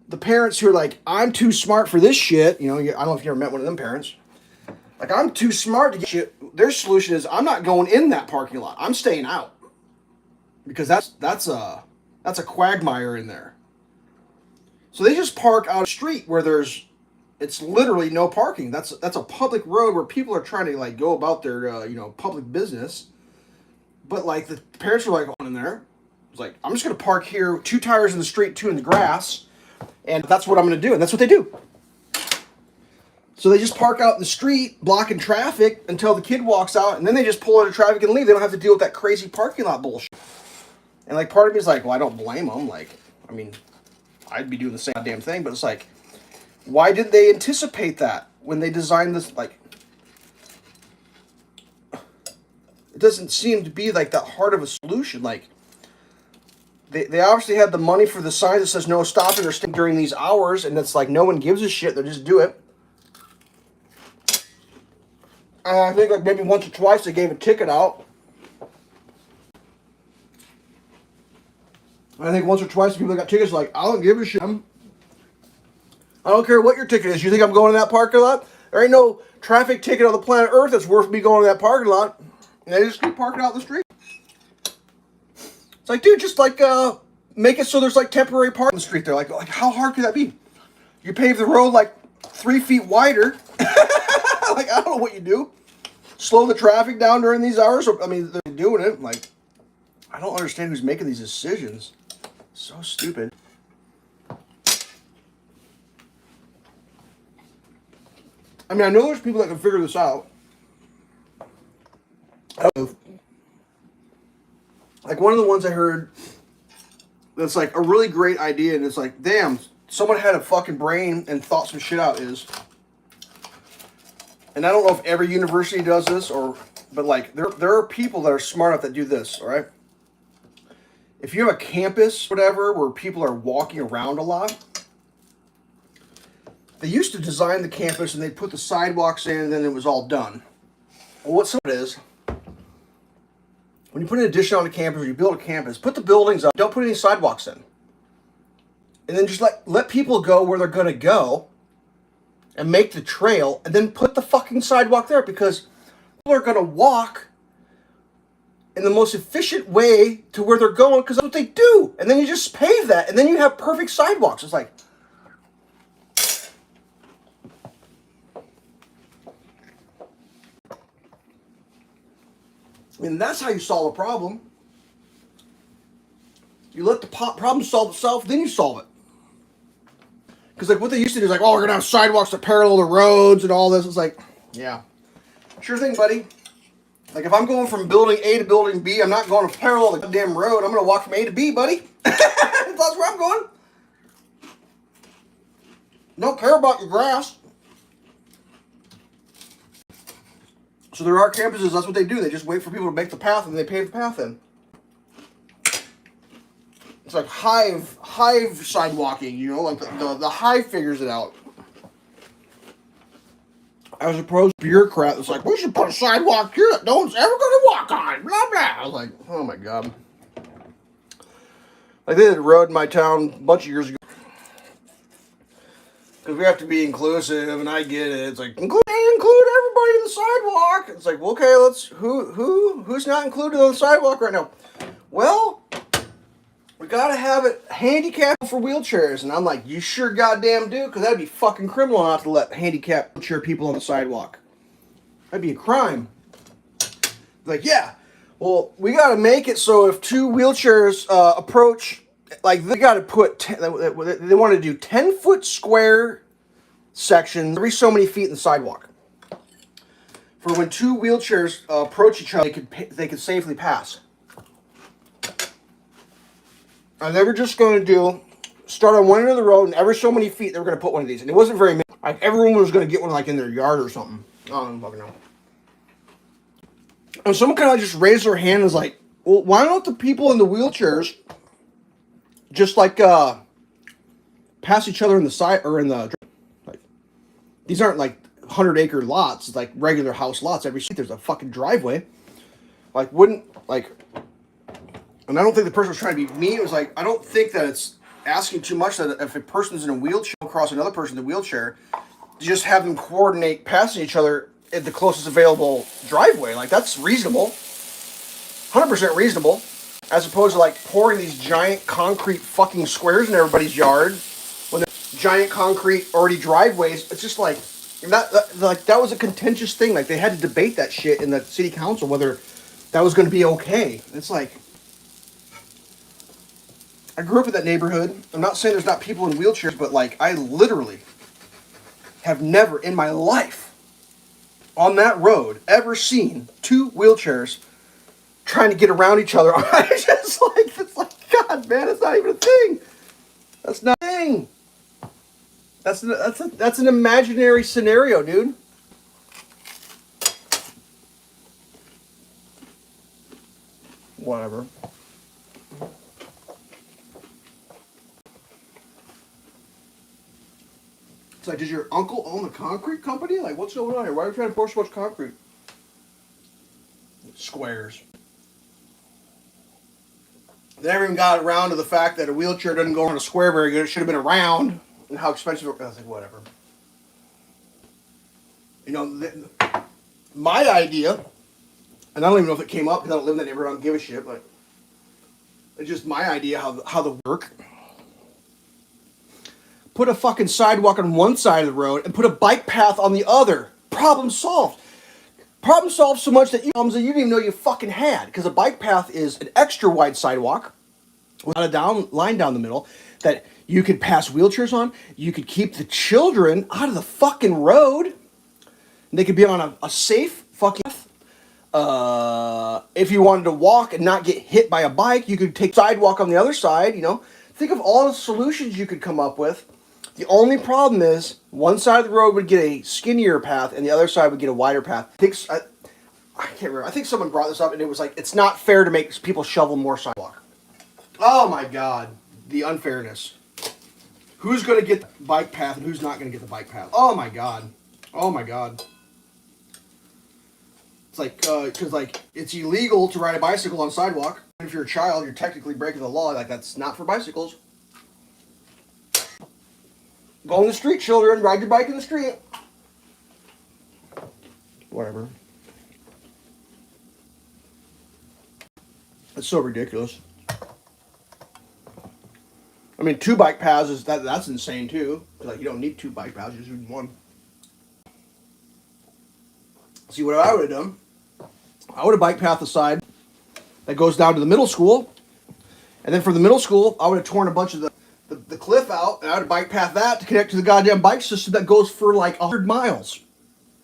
the parents who are like, I'm too smart for this shit. You know, I don't know if you ever met one of them parents. Like, I'm too smart to get shit. Their solution is, I'm not going in that parking lot. I'm staying out. Because that's a quagmire in there. So they just park out a street where it's literally no parking. That's a public road where people are trying to like go about their public business. But like the parents are like going in there. It's like, I'm just gonna park here, 2 tires in the street, 2 in the grass, and that's what I'm gonna do. And that's what they do. So they just park out in the street, blocking traffic until the kid walks out, and then they just pull out of traffic and leave. They don't have to deal with that crazy parking lot bullshit. And like part of me is like, well, I don't blame them. Like, I mean, I'd be doing the same damn thing, but it's like, why did they anticipate that when they designed this? Like, it doesn't seem to be like that hard of a solution. Like, they obviously had the money for the sign that says no stopping or staying during these hours, and it's like no one gives a shit. They just do it. And I think like maybe once or twice they gave a ticket out. I think once or twice people that got tickets like, I don't give a shit. I don't care what your ticket is. You think I'm going to that parking lot? There ain't no traffic ticket on the planet Earth that's worth me going to that parking lot. And they just keep parking out in the street. It's like, dude, just like make it so there's like temporary parking on the street there. Like how hard could that be? You pave the road like 3 feet wider. Like, I don't know what you do. Slow the traffic down during these hours. I mean, they're doing it. Like, I don't understand who's making these decisions. So stupid. I mean, I know there's people that can figure this out. Like, one of the ones I heard that's like a really great idea, and it's like, damn, someone had a fucking brain and thought some shit out is, and I don't know if every university does this, but like, there are people that are smart enough that do this, all right? If you have a campus, whatever, where people are walking around a lot, they used to design the campus and they'd put the sidewalks in and then it was all done. Well, what it is, when you put an addition on a campus or you build a campus, put the buildings up, don't put any sidewalks in. And then just let people go where they're going to go and make the trail and then put the fucking sidewalk there because people are going to walk in the most efficient way to where they're going because that's what they do. And then you just pave that and then you have perfect sidewalks. It's like, I mean, that's how you solve a problem. You let the problem solve itself, then you solve it. Because like what they used to do is like, oh, we're gonna have sidewalks that parallel the roads and all this. It's like, yeah, sure thing, buddy. Like if I'm going from building A to building B, I'm not going to parallel the goddamn road. I'm gonna walk from A to B, buddy. That's where I'm going. Don't care about your grass. So there are campuses, that's what they do. They just wait for people to make the path and they pave the path in. It's like hive sidewalking, you know, like the hive figures it out. As opposed to bureaucrat that's like, we should put a sidewalk here that no one's ever going to walk on, blah, blah. I was like, oh my God. Like they did a road in my town a bunch of years ago. Because we have to be inclusive, and I get it. It's like, include everybody in the sidewalk. It's like, well, okay, who's not included on the sidewalk right now? Well, We gotta have it handicapped for wheelchairs. And I'm like, you sure goddamn do? Because that'd be fucking criminal not to let handicapped wheelchair people on the sidewalk. That'd be a crime. Like, yeah. Well, we gotta make it so if two wheelchairs approach, like, they gotta put, they want to do 10-foot square sections every so many feet in the sidewalk. For when two wheelchairs approach each other, they could safely pass. And they were just going to start on one end of the road, and every so many feet they were going to put one of these. And it wasn't very many. Like, everyone was going to get one, like, in their yard or something. I don't fucking know. And someone kind of just raised their hand and was like, well, why don't the people in the wheelchairs just, like, pass each other in the side, or in the, like, these aren't, like, 100-acre lots. It's, like, regular house lots. Every street there's a fucking driveway. Like, wouldn't, like... And I don't think the person was trying to be mean. It was like, I don't think that it's asking too much that if a person's in a wheelchair across another person in the wheelchair, just have them coordinate passing each other at the closest available driveway. Like, that's reasonable. 100% reasonable. As opposed to, like, pouring these giant concrete fucking squares in everybody's yard when there's giant concrete already driveways. It's just like, that was a contentious thing. Like, they had to debate that shit in the city council, whether that was going to be okay. It's like... I grew up in that neighborhood. I'm not saying there's not people in wheelchairs, but, like, I literally have never in my life on that road ever seen two wheelchairs trying to get around each other. It's like, God, man, it's not even a thing. That's not a thing. That's an imaginary scenario, dude. Whatever. It's like, does your uncle own the concrete company? Like, what's going on here? Why are you trying to pour so much concrete? Squares. They never even got around to the fact that a wheelchair doesn't go on a square very good. It should have been a round. And how expensive it was. I was like, whatever. You know, my idea, and I don't even know if it came up because I don't live in that neighborhood. I don't give a shit, but it's just my idea how the work. Put a fucking sidewalk on one side of the road and put a bike path on the other. Problem solved. Problem solved so much that you didn't even know you fucking had. Because a bike path is an extra wide sidewalk without a line down the middle that you could pass wheelchairs on. You could keep the children out of the fucking road. And they could be on a safe fucking path. If you wanted to walk and not get hit by a bike, you could take sidewalk on the other side, you know. Think of all the solutions you could come up with. The only problem is one side of the road would get a skinnier path and the other side would get a wider path. I can't remember. I think someone brought this up and it was like, it's not fair to make people shovel more sidewalk. Oh my God. The unfairness. Who's going to get the bike path and who's not going to get the bike path? Oh my God. Oh my God. It's like, because like, it's illegal to ride a bicycle on a sidewalk. If you're a child, you're technically breaking the law. Like, that's not for bicycles. Go in the street, children. Ride your bike in the street. Whatever. It's so ridiculous. I mean, 2 bike paths is that's insane too. Like, you don't need 2 bike paths, you just need 1. See, what I would have done, I would have bike path the side that goes down to the middle school, and then from the middle school, I would have torn a bunch of the cliff out, and I would have bike path that to connect to the goddamn bike system that goes for like 100 miles.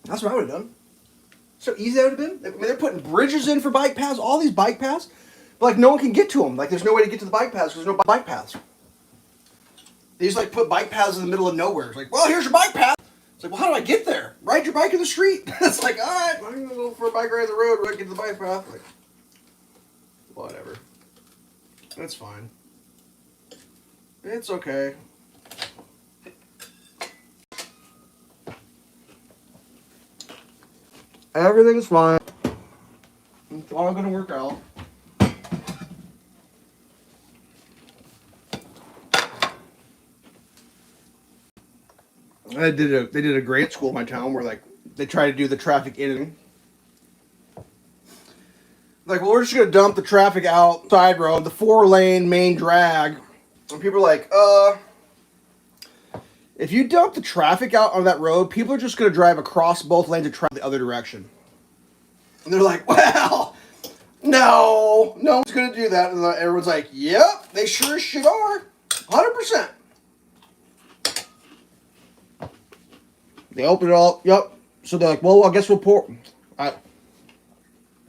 That's what I would have done. So easy that would have been. I mean, they're putting bridges in for bike paths, all these bike paths, but like no one can get to them. Like, there's no way to get to the bike paths because there's no bike paths. They just like put bike paths in the middle of nowhere. It's like, well, here's your bike path. It's like, well, how do I get there? Ride your bike in the street. It's like, all right, I'm going to go for a bike ride on the road where I get to the bike path. Like, whatever. That's fine. It's okay. Everything's fine. It's all going to work out. They did a great school in my town where like they try to do the traffic in. Like, well, we're just gonna dump the traffic out side road, the 4-lane main drag. And people are like, if you dump the traffic out on that road, people are just gonna drive across both lanes and travel the other direction. And they're like, well, no one's gonna do that. And everyone's like, yep, they sure as shit are. 100%. They open it all, yep. So they're like, well, I guess we'll pour. I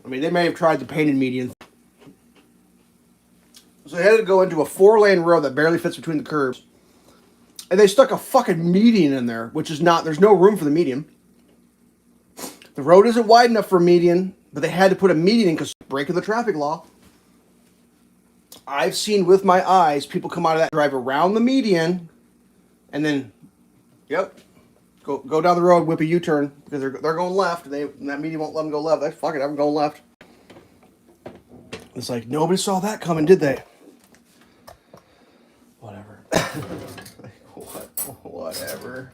mean, they may have tried the painted median. So they had to go into a 4-lane road that barely fits between the curbs. And they stuck a fucking median in there, which is not, there's no room for the median. The road isn't wide enough for a median, but they had to put a median in because breaking the traffic law. I've seen with my eyes people come out of that, drive around the median, and then, yep, go down the road, whip a U-turn, because they're going left, and that median won't let them go left. Fuck it, I'm going left. It's like, nobody saw that coming, did they? Whatever. Whatever.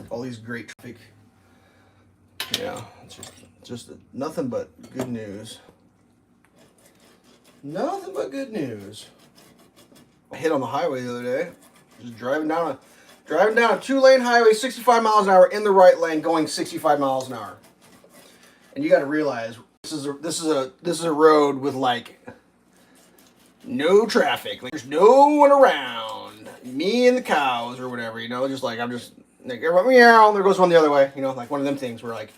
All these great traffic. Yeah, it's just nothing but good news. Nothing but good news. I hit on the highway the other day. Just driving down a 2-lane highway, 65 miles an hour in the right lane, going 65 miles an hour. And you got to realize this is a road with like no traffic. Like, there's no one around. Me and the cows or whatever, you know. Just like I'm just like, meow, there goes one the other way, you know, like one of them things where like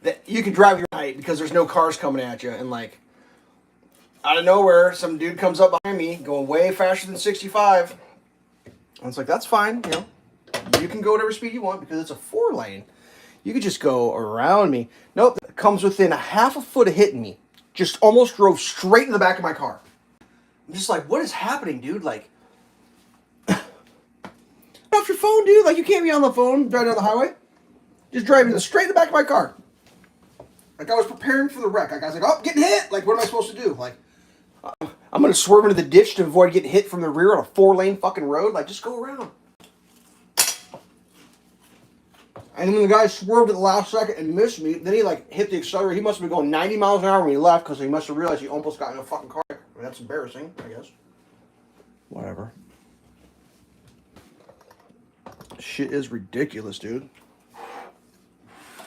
that you can drive your height because there's no cars coming at you, and like out of nowhere, some dude comes up behind me going way faster than 65. And it's like, that's fine, you know. You can go whatever speed you want because it's a 4-lane. You could just go around me. Nope, it comes within a half a foot of hitting me. Just almost drove straight in the back of my car. I'm just like, what is happening, dude? Like, off your phone, dude. Like, you can't be on the phone driving down the highway. Just driving straight in the back of my car. Like, I was preparing for the wreck. Like, I was like, oh, getting hit. Like, what am I supposed to do? Like, I'm going to swerve into the ditch to avoid getting hit from the rear on a 4-lane fucking road. Like, just go around. And then the guy swerved at the last second and missed me. Then he, like, hit the accelerator. He must have been going 90 miles an hour when he left because he must have realized he almost got in a fucking car. I mean, that's embarrassing, I guess. Whatever. Shit is ridiculous, dude.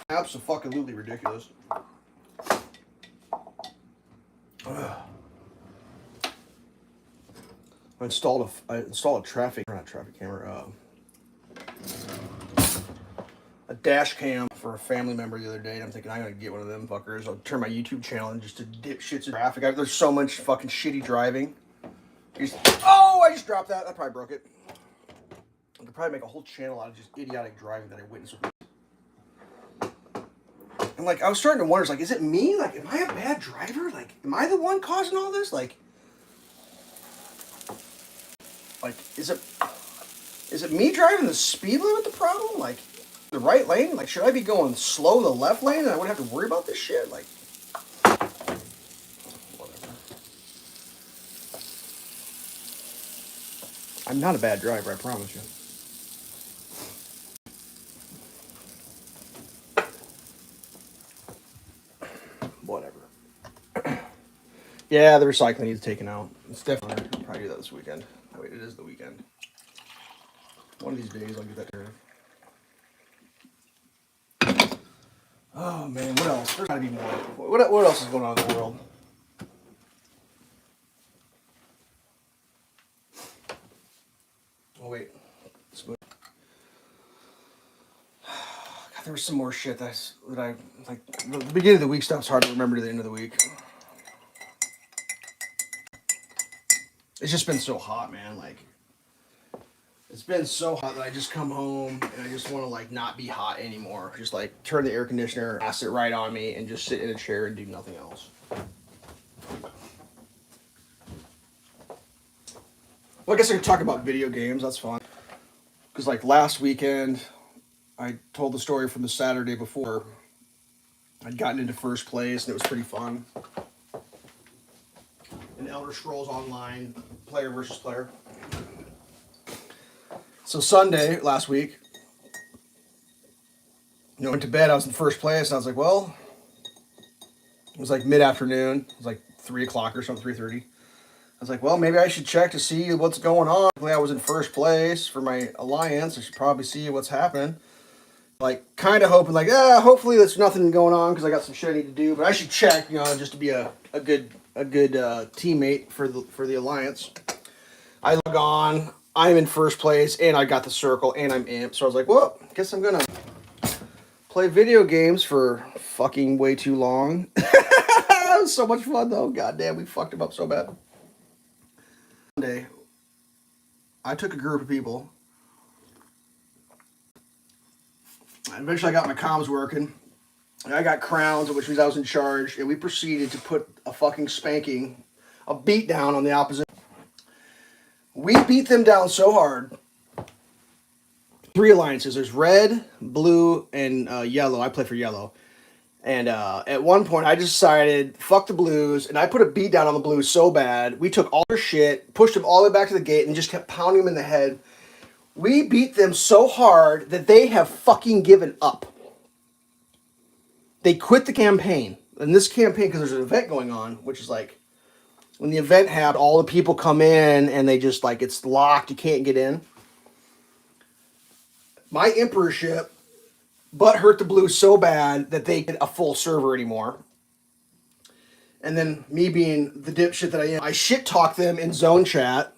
Absolutely ridiculous. I installed a traffic camera, a dash cam for a family member the other day, and I'm thinking I'm gonna get one of them fuckers. I'll turn my YouTube channel and just to dip shits in traffic. There's so much fucking shitty driving. I just dropped that. That probably broke it. I could probably make a whole channel out of just idiotic driving that I witnessed. And like, I was starting to wonder, like, is it me? Like, am I a bad driver? Like, am I the one causing all this? Like, is it me driving the speed limit the problem? Like, the right lane? Like, should I be going slow the left lane and I wouldn't have to worry about this shit? Like, whatever. I'm not a bad driver, I promise you. Whatever. Yeah, the recycling needs taken out. It's definitely, I'll probably do that this weekend. Oh, wait, it is the weekend. One of these days I'll get that done. Oh man, what else? There's gotta be more. What else is going on in the world? Oh wait. God, there was some more shit that I like. The beginning of the week stuff's hard to remember to the end of the week. It's just been so hot, man. Like, it's been so hot that I just come home and I just want to like not be hot anymore. Just like turn the air conditioner, pass it right on me, and just sit in a chair and do nothing else. Well, I guess I could talk about video games. That's fun. Because like last weekend, I told the story from the Saturday before. I'd gotten into first place and it was pretty fun. In Elder Scrolls Online, player versus player. So Sunday last week, went to bed. I was in first place, and I was like, well, it was like mid-afternoon. It was like 3 o'clock or something, 3:30. I was like, well, maybe I should check to see what's going on. I was in first place for my alliance. I should probably see what's happening. Like, kind of hoping, like, hopefully there's nothing going on because I got some shit I need to do. But I should check, just to be a good teammate for the alliance. I log on. I'm in first place, and I got the circle, and I'm imp. So I was like, well, guess I'm gonna play video games for fucking way too long. It was so much fun, though. God damn, we fucked him up so bad. One day, I took a group of people. And eventually, I got my comms working. And I got crowns, which means I was in charge. And we proceeded to put a fucking spanking, a beat down on the opposition. We beat them down so hard. 3 alliances. There's red, blue, and yellow. I play for yellow. And at one point, I decided, fuck the blues, and I put a beat down on the blues so bad. We took all their shit, pushed them all the way back to the gate, and just kept pounding them in the head. We beat them so hard that they have fucking given up. They quit the campaign. And this campaign, because there's an event going on, which is like, when the event happened, all the people come in, and they just, like, it's locked, you can't get in. My emperorship butt hurt the blues so bad that they get a full server anymore. And then me being the dipshit that I am, I shit talked them in zone chat,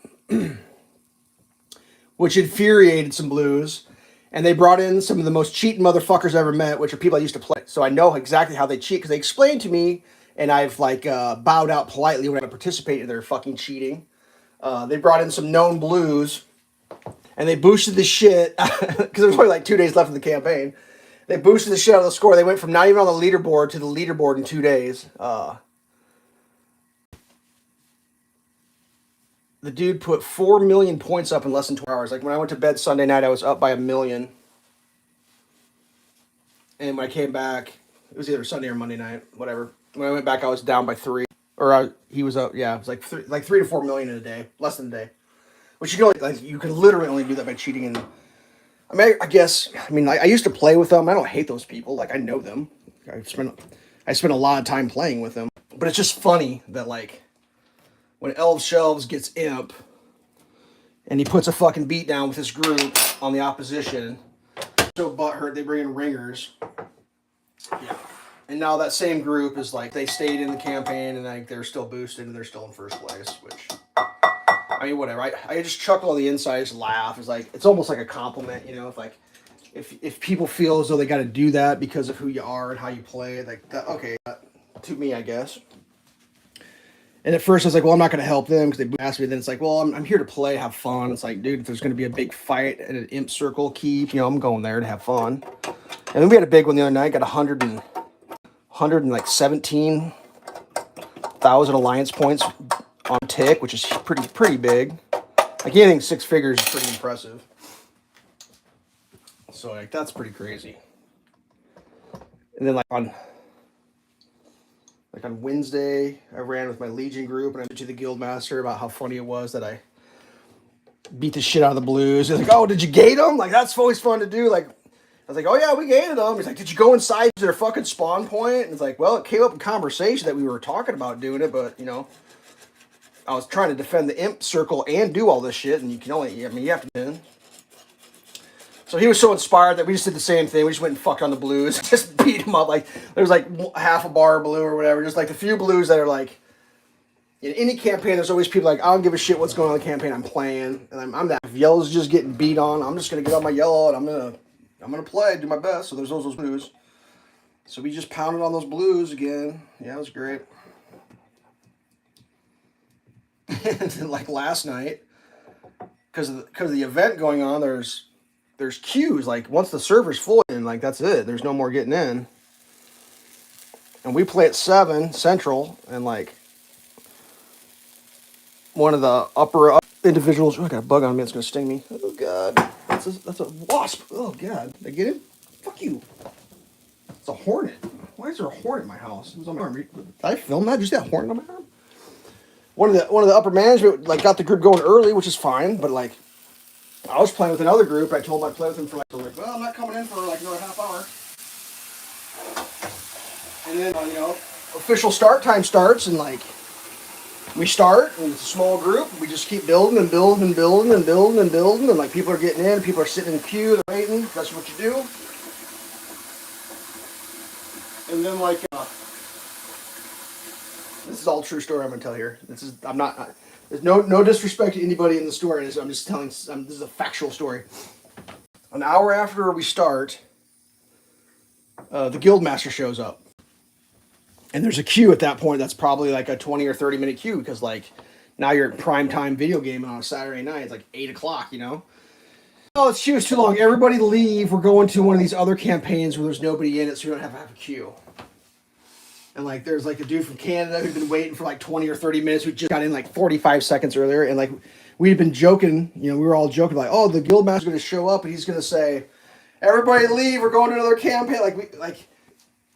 which infuriated some blues. And they brought in some of the most cheating motherfuckers I ever met, which are people I used to play. So I know exactly how they cheat because they explained to me, and I've like bowed out politely when I participate in their fucking cheating. They brought in some known blues, and they boosted the shit because there was only like 2 days left in the campaign. They boosted the shit out of the score. They went from not even on the leaderboard to the leaderboard in 2 days. The dude put 4 million points up in less than 12 hours. Like when I went to bed Sunday night, I was up by 1 million. And when I came back, it was either Sunday or Monday night, whatever. When I went back, I was down by 3. He was up, yeah, it was like 3 to 4 million in a day, less than a day. Which you can literally only do that by cheating. And I used to play with them. I don't hate those people. Like I know them. I spent a lot of time playing with them. But it's just funny that like when Elveshelves gets imp and he puts a fucking beat down with his group on the opposition, so butthurt they bring in ringers. Yeah. And now that same group is like they stayed in the campaign and like they're still boosted and they're still in first place, which I mean whatever. I just chuckle on the inside, I just laugh. It's like it's almost like a compliment, if people feel as though they got to do that because of who you are and how you play, like that, okay, to me I guess. And at first I was like, well, I'm not going to help them because they asked me. Then it's like, well, I'm here to play, have fun. It's like, dude, if there's going to be a big fight at an imp circle keep, I'm going there to have fun. And then we had a big one the other night, got 117,000 alliance points on tick, which is pretty big. Like anything 6 figures is pretty impressive. So like that's pretty crazy. And then like on Wednesday, I ran with my Legion group, and I went to the Guildmaster about how funny it was that I beat the shit out of the blues. He's like, oh, did you gate them? Like, that's always fun to do. Like, I was like, oh, yeah, we gated them. He's like, did you go inside their fucking spawn point? And it's like, well, it came up in conversation that we were talking about doing it, but, I was trying to defend the imp circle and do all this shit, and you have to win. So he was so inspired that we just did the same thing. We just went and fucked on the blues, just beat him up. Like there's like half a bar of blue or whatever. Just like the few blues that are like in any campaign. There's always people like I don't give a shit what's going on in the campaign. I'm playing, and I'm that. If yellow's just getting beat on, I'm just gonna get on my yellow and I'm gonna play, do my best. So there's those blues. So we just pounded on those blues again. Yeah, it was great. And then, like last night, because of the event going on, there's queues. Like once the server's full, and like that's it. There's no more getting in. And we play at 7 Central, and like one of the upper individuals. Oh, I got a bug on me. It's gonna sting me. Oh god, that's a wasp. Oh god, did I get it? Fuck you. It's a hornet. Why is there a hornet in my house? It was on my arm. Did I film that? Did you see that hornet on my arm? One of the upper management like got the group going early, which is fine, but like. I was playing with another group. I told them I'd play with them for like, well, I'm not coming in for like another half hour. And then, official start time starts, and like, we start, and it's a small group. We just keep building and building and building and building and building, and like people are getting in, people are sitting in the queue, they're waiting. That's what you do. And then like, this is all true story I'm gonna tell here. There's no disrespect to anybody in the story. I'm just telling. This is a factual story. An hour after we start, the guild master shows up. And there's a queue at that point that's probably like a 20 or 30 minute queue because like now you're at prime time video gaming on a Saturday night. It's like 8 o'clock, Oh, this queue is too long. Everybody leave. We're going to one of these other campaigns where there's nobody in it, so we don't have to have a queue. And like there's like a dude from Canada who'd been waiting for like 20 or 30 minutes who just got in like 45 seconds earlier. And like we'd been joking, we were all joking like, oh, the guild master's going to show up and he's going to say, everybody leave. We're going to another campaign.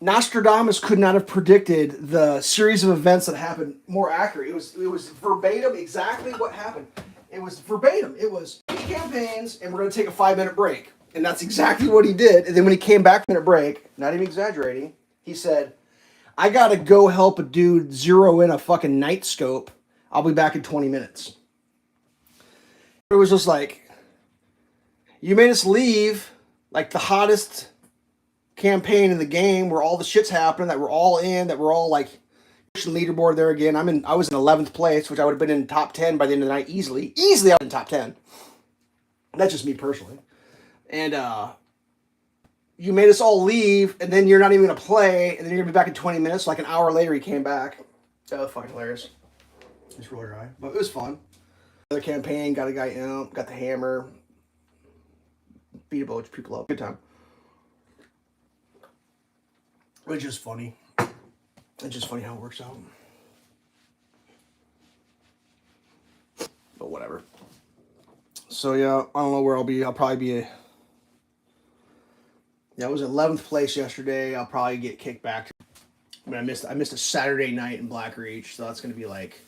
Nostradamus could not have predicted the series of events that happened more accurate. It was verbatim exactly what happened. It was verbatim. It was 8 campaigns, and we're going to take a 5-minute break. And that's exactly what he did. And then when he came back from a break, not even exaggerating, he said, I got to go help a dude zero in a fucking night scope. I'll be back in 20 minutes. It was just like, you made us leave like the hottest campaign in the game where all the shit's happening, that we're all in, that we're all like pushing leaderboard there again. I was in 11th place, which I would have been in top 10 by the end of the night easily. I was in top 10. That's just me personally. And you made us all leave, and then you're not even gonna play, and then you're gonna be back in 20 minutes. So like an hour later, he came back. That was fucking hilarious. It's really dry, but it was fun. Another campaign, got a guy in, got the hammer, beat a bunch of people up. Good time. It's just funny. It's just funny how it works out. But whatever. So yeah, I don't know where I'll be. I'll probably be I was in 11th place yesterday. I'll probably get kicked back. I missed a Saturday night in Black Reach, so that's gonna be like,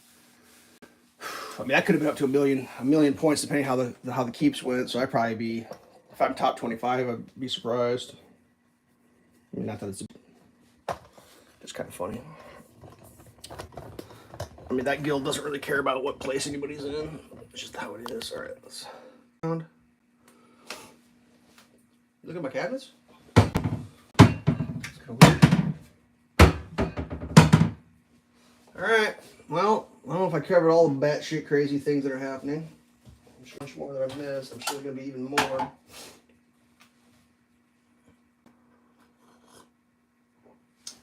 that could have been up to a million points depending how the keeps went. So I'd probably be, if I'm top 25, I'd be surprised. Not that it's kind of funny. That guild doesn't really care about what place anybody's in. It's just how it is. All right, let's. Look at my cabinets. It's kind of weird. All right. Well, I don't know if I covered all the batshit crazy things that are happening. I'm sure much more that I've missed. I'm sure there's gonna be even more.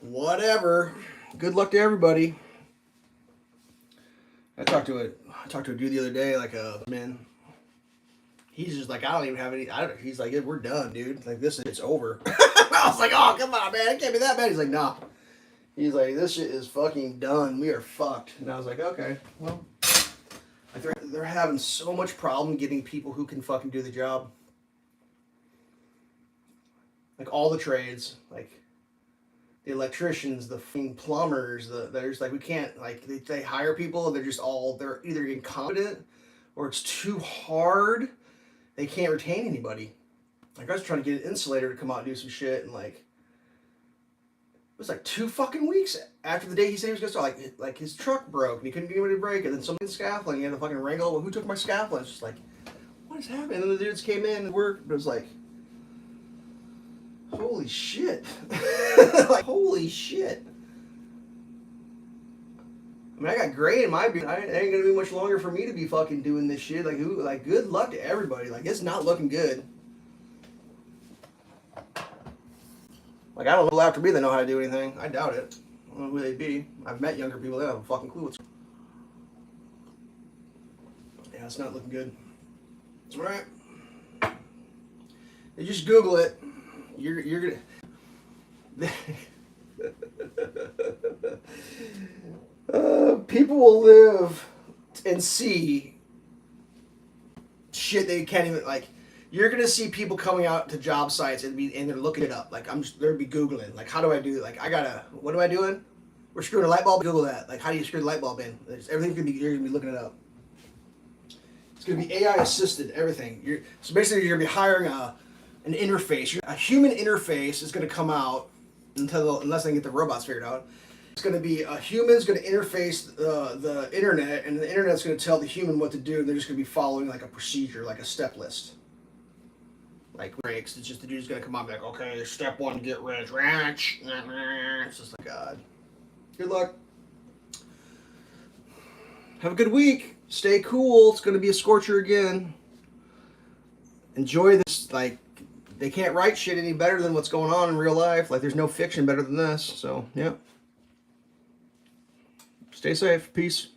Whatever. Good luck to everybody. I talked to a dude the other day, like man. He's just like, I don't even have any. He's like, we're done, dude. Like it's over. I was like, oh come on, man, it can't be that bad. He's like, nah. He's like, this shit is fucking done. We are fucked. And I was like, okay, well, like they're having so much problem getting people who can fucking do the job. Like all the trades, like the electricians, the plumbers, they're just like, we can't, like, they hire people and they're either incompetent or it's too hard. They can't retain anybody. Like, I was trying to get an insulator to come out and do some shit, and like, it was like 2 fucking weeks after the day he said he was gonna start, like his truck broke and he couldn't get anybody to break it, and then something scaffolding, he had to fucking wrangle, well, who took my scaffolding? It's just like, what is happening? And then the dudes came in and worked, but it was like, holy shit. Like, holy shit. I got gray in my beard. It ain't gonna be much longer for me to be fucking doing this shit. Like, good luck to everybody. Like, it's not looking good. Like, I don't know people after me that know how to do anything. I doubt it. I don't know who they'd be. I've met younger people that have a fucking clue what's. Yeah, it's not looking good. Alright. You just Google it. You're gonna. People will live and see shit they can't even, like, you're gonna see people coming out to job sites and they're looking it up. Like, they'll be Googling, like, how do I do it? Like, what am I doing? We're screwing a light bulb. Google that. Like, how do you screw the light bulb in? Everything's gonna be, you're gonna be looking it up. It's gonna be AI assisted, everything. So basically you're gonna be hiring an interface. A human interface is gonna come out unless they get the robots figured out. It's going to be a human's going to interface the internet, and the internet's going to tell the human what to do. And they're just going to be following like a procedure, like a step list. Like ranks, it's just the dude's going to come on and be like, okay, step one, get rich. It's just like, God. Good luck. Have a good week. Stay cool. It's going to be a scorcher again. Enjoy this. Like, they can't write shit any better than what's going on in real life. Like, there's no fiction better than this. So, yeah. Stay safe. Peace.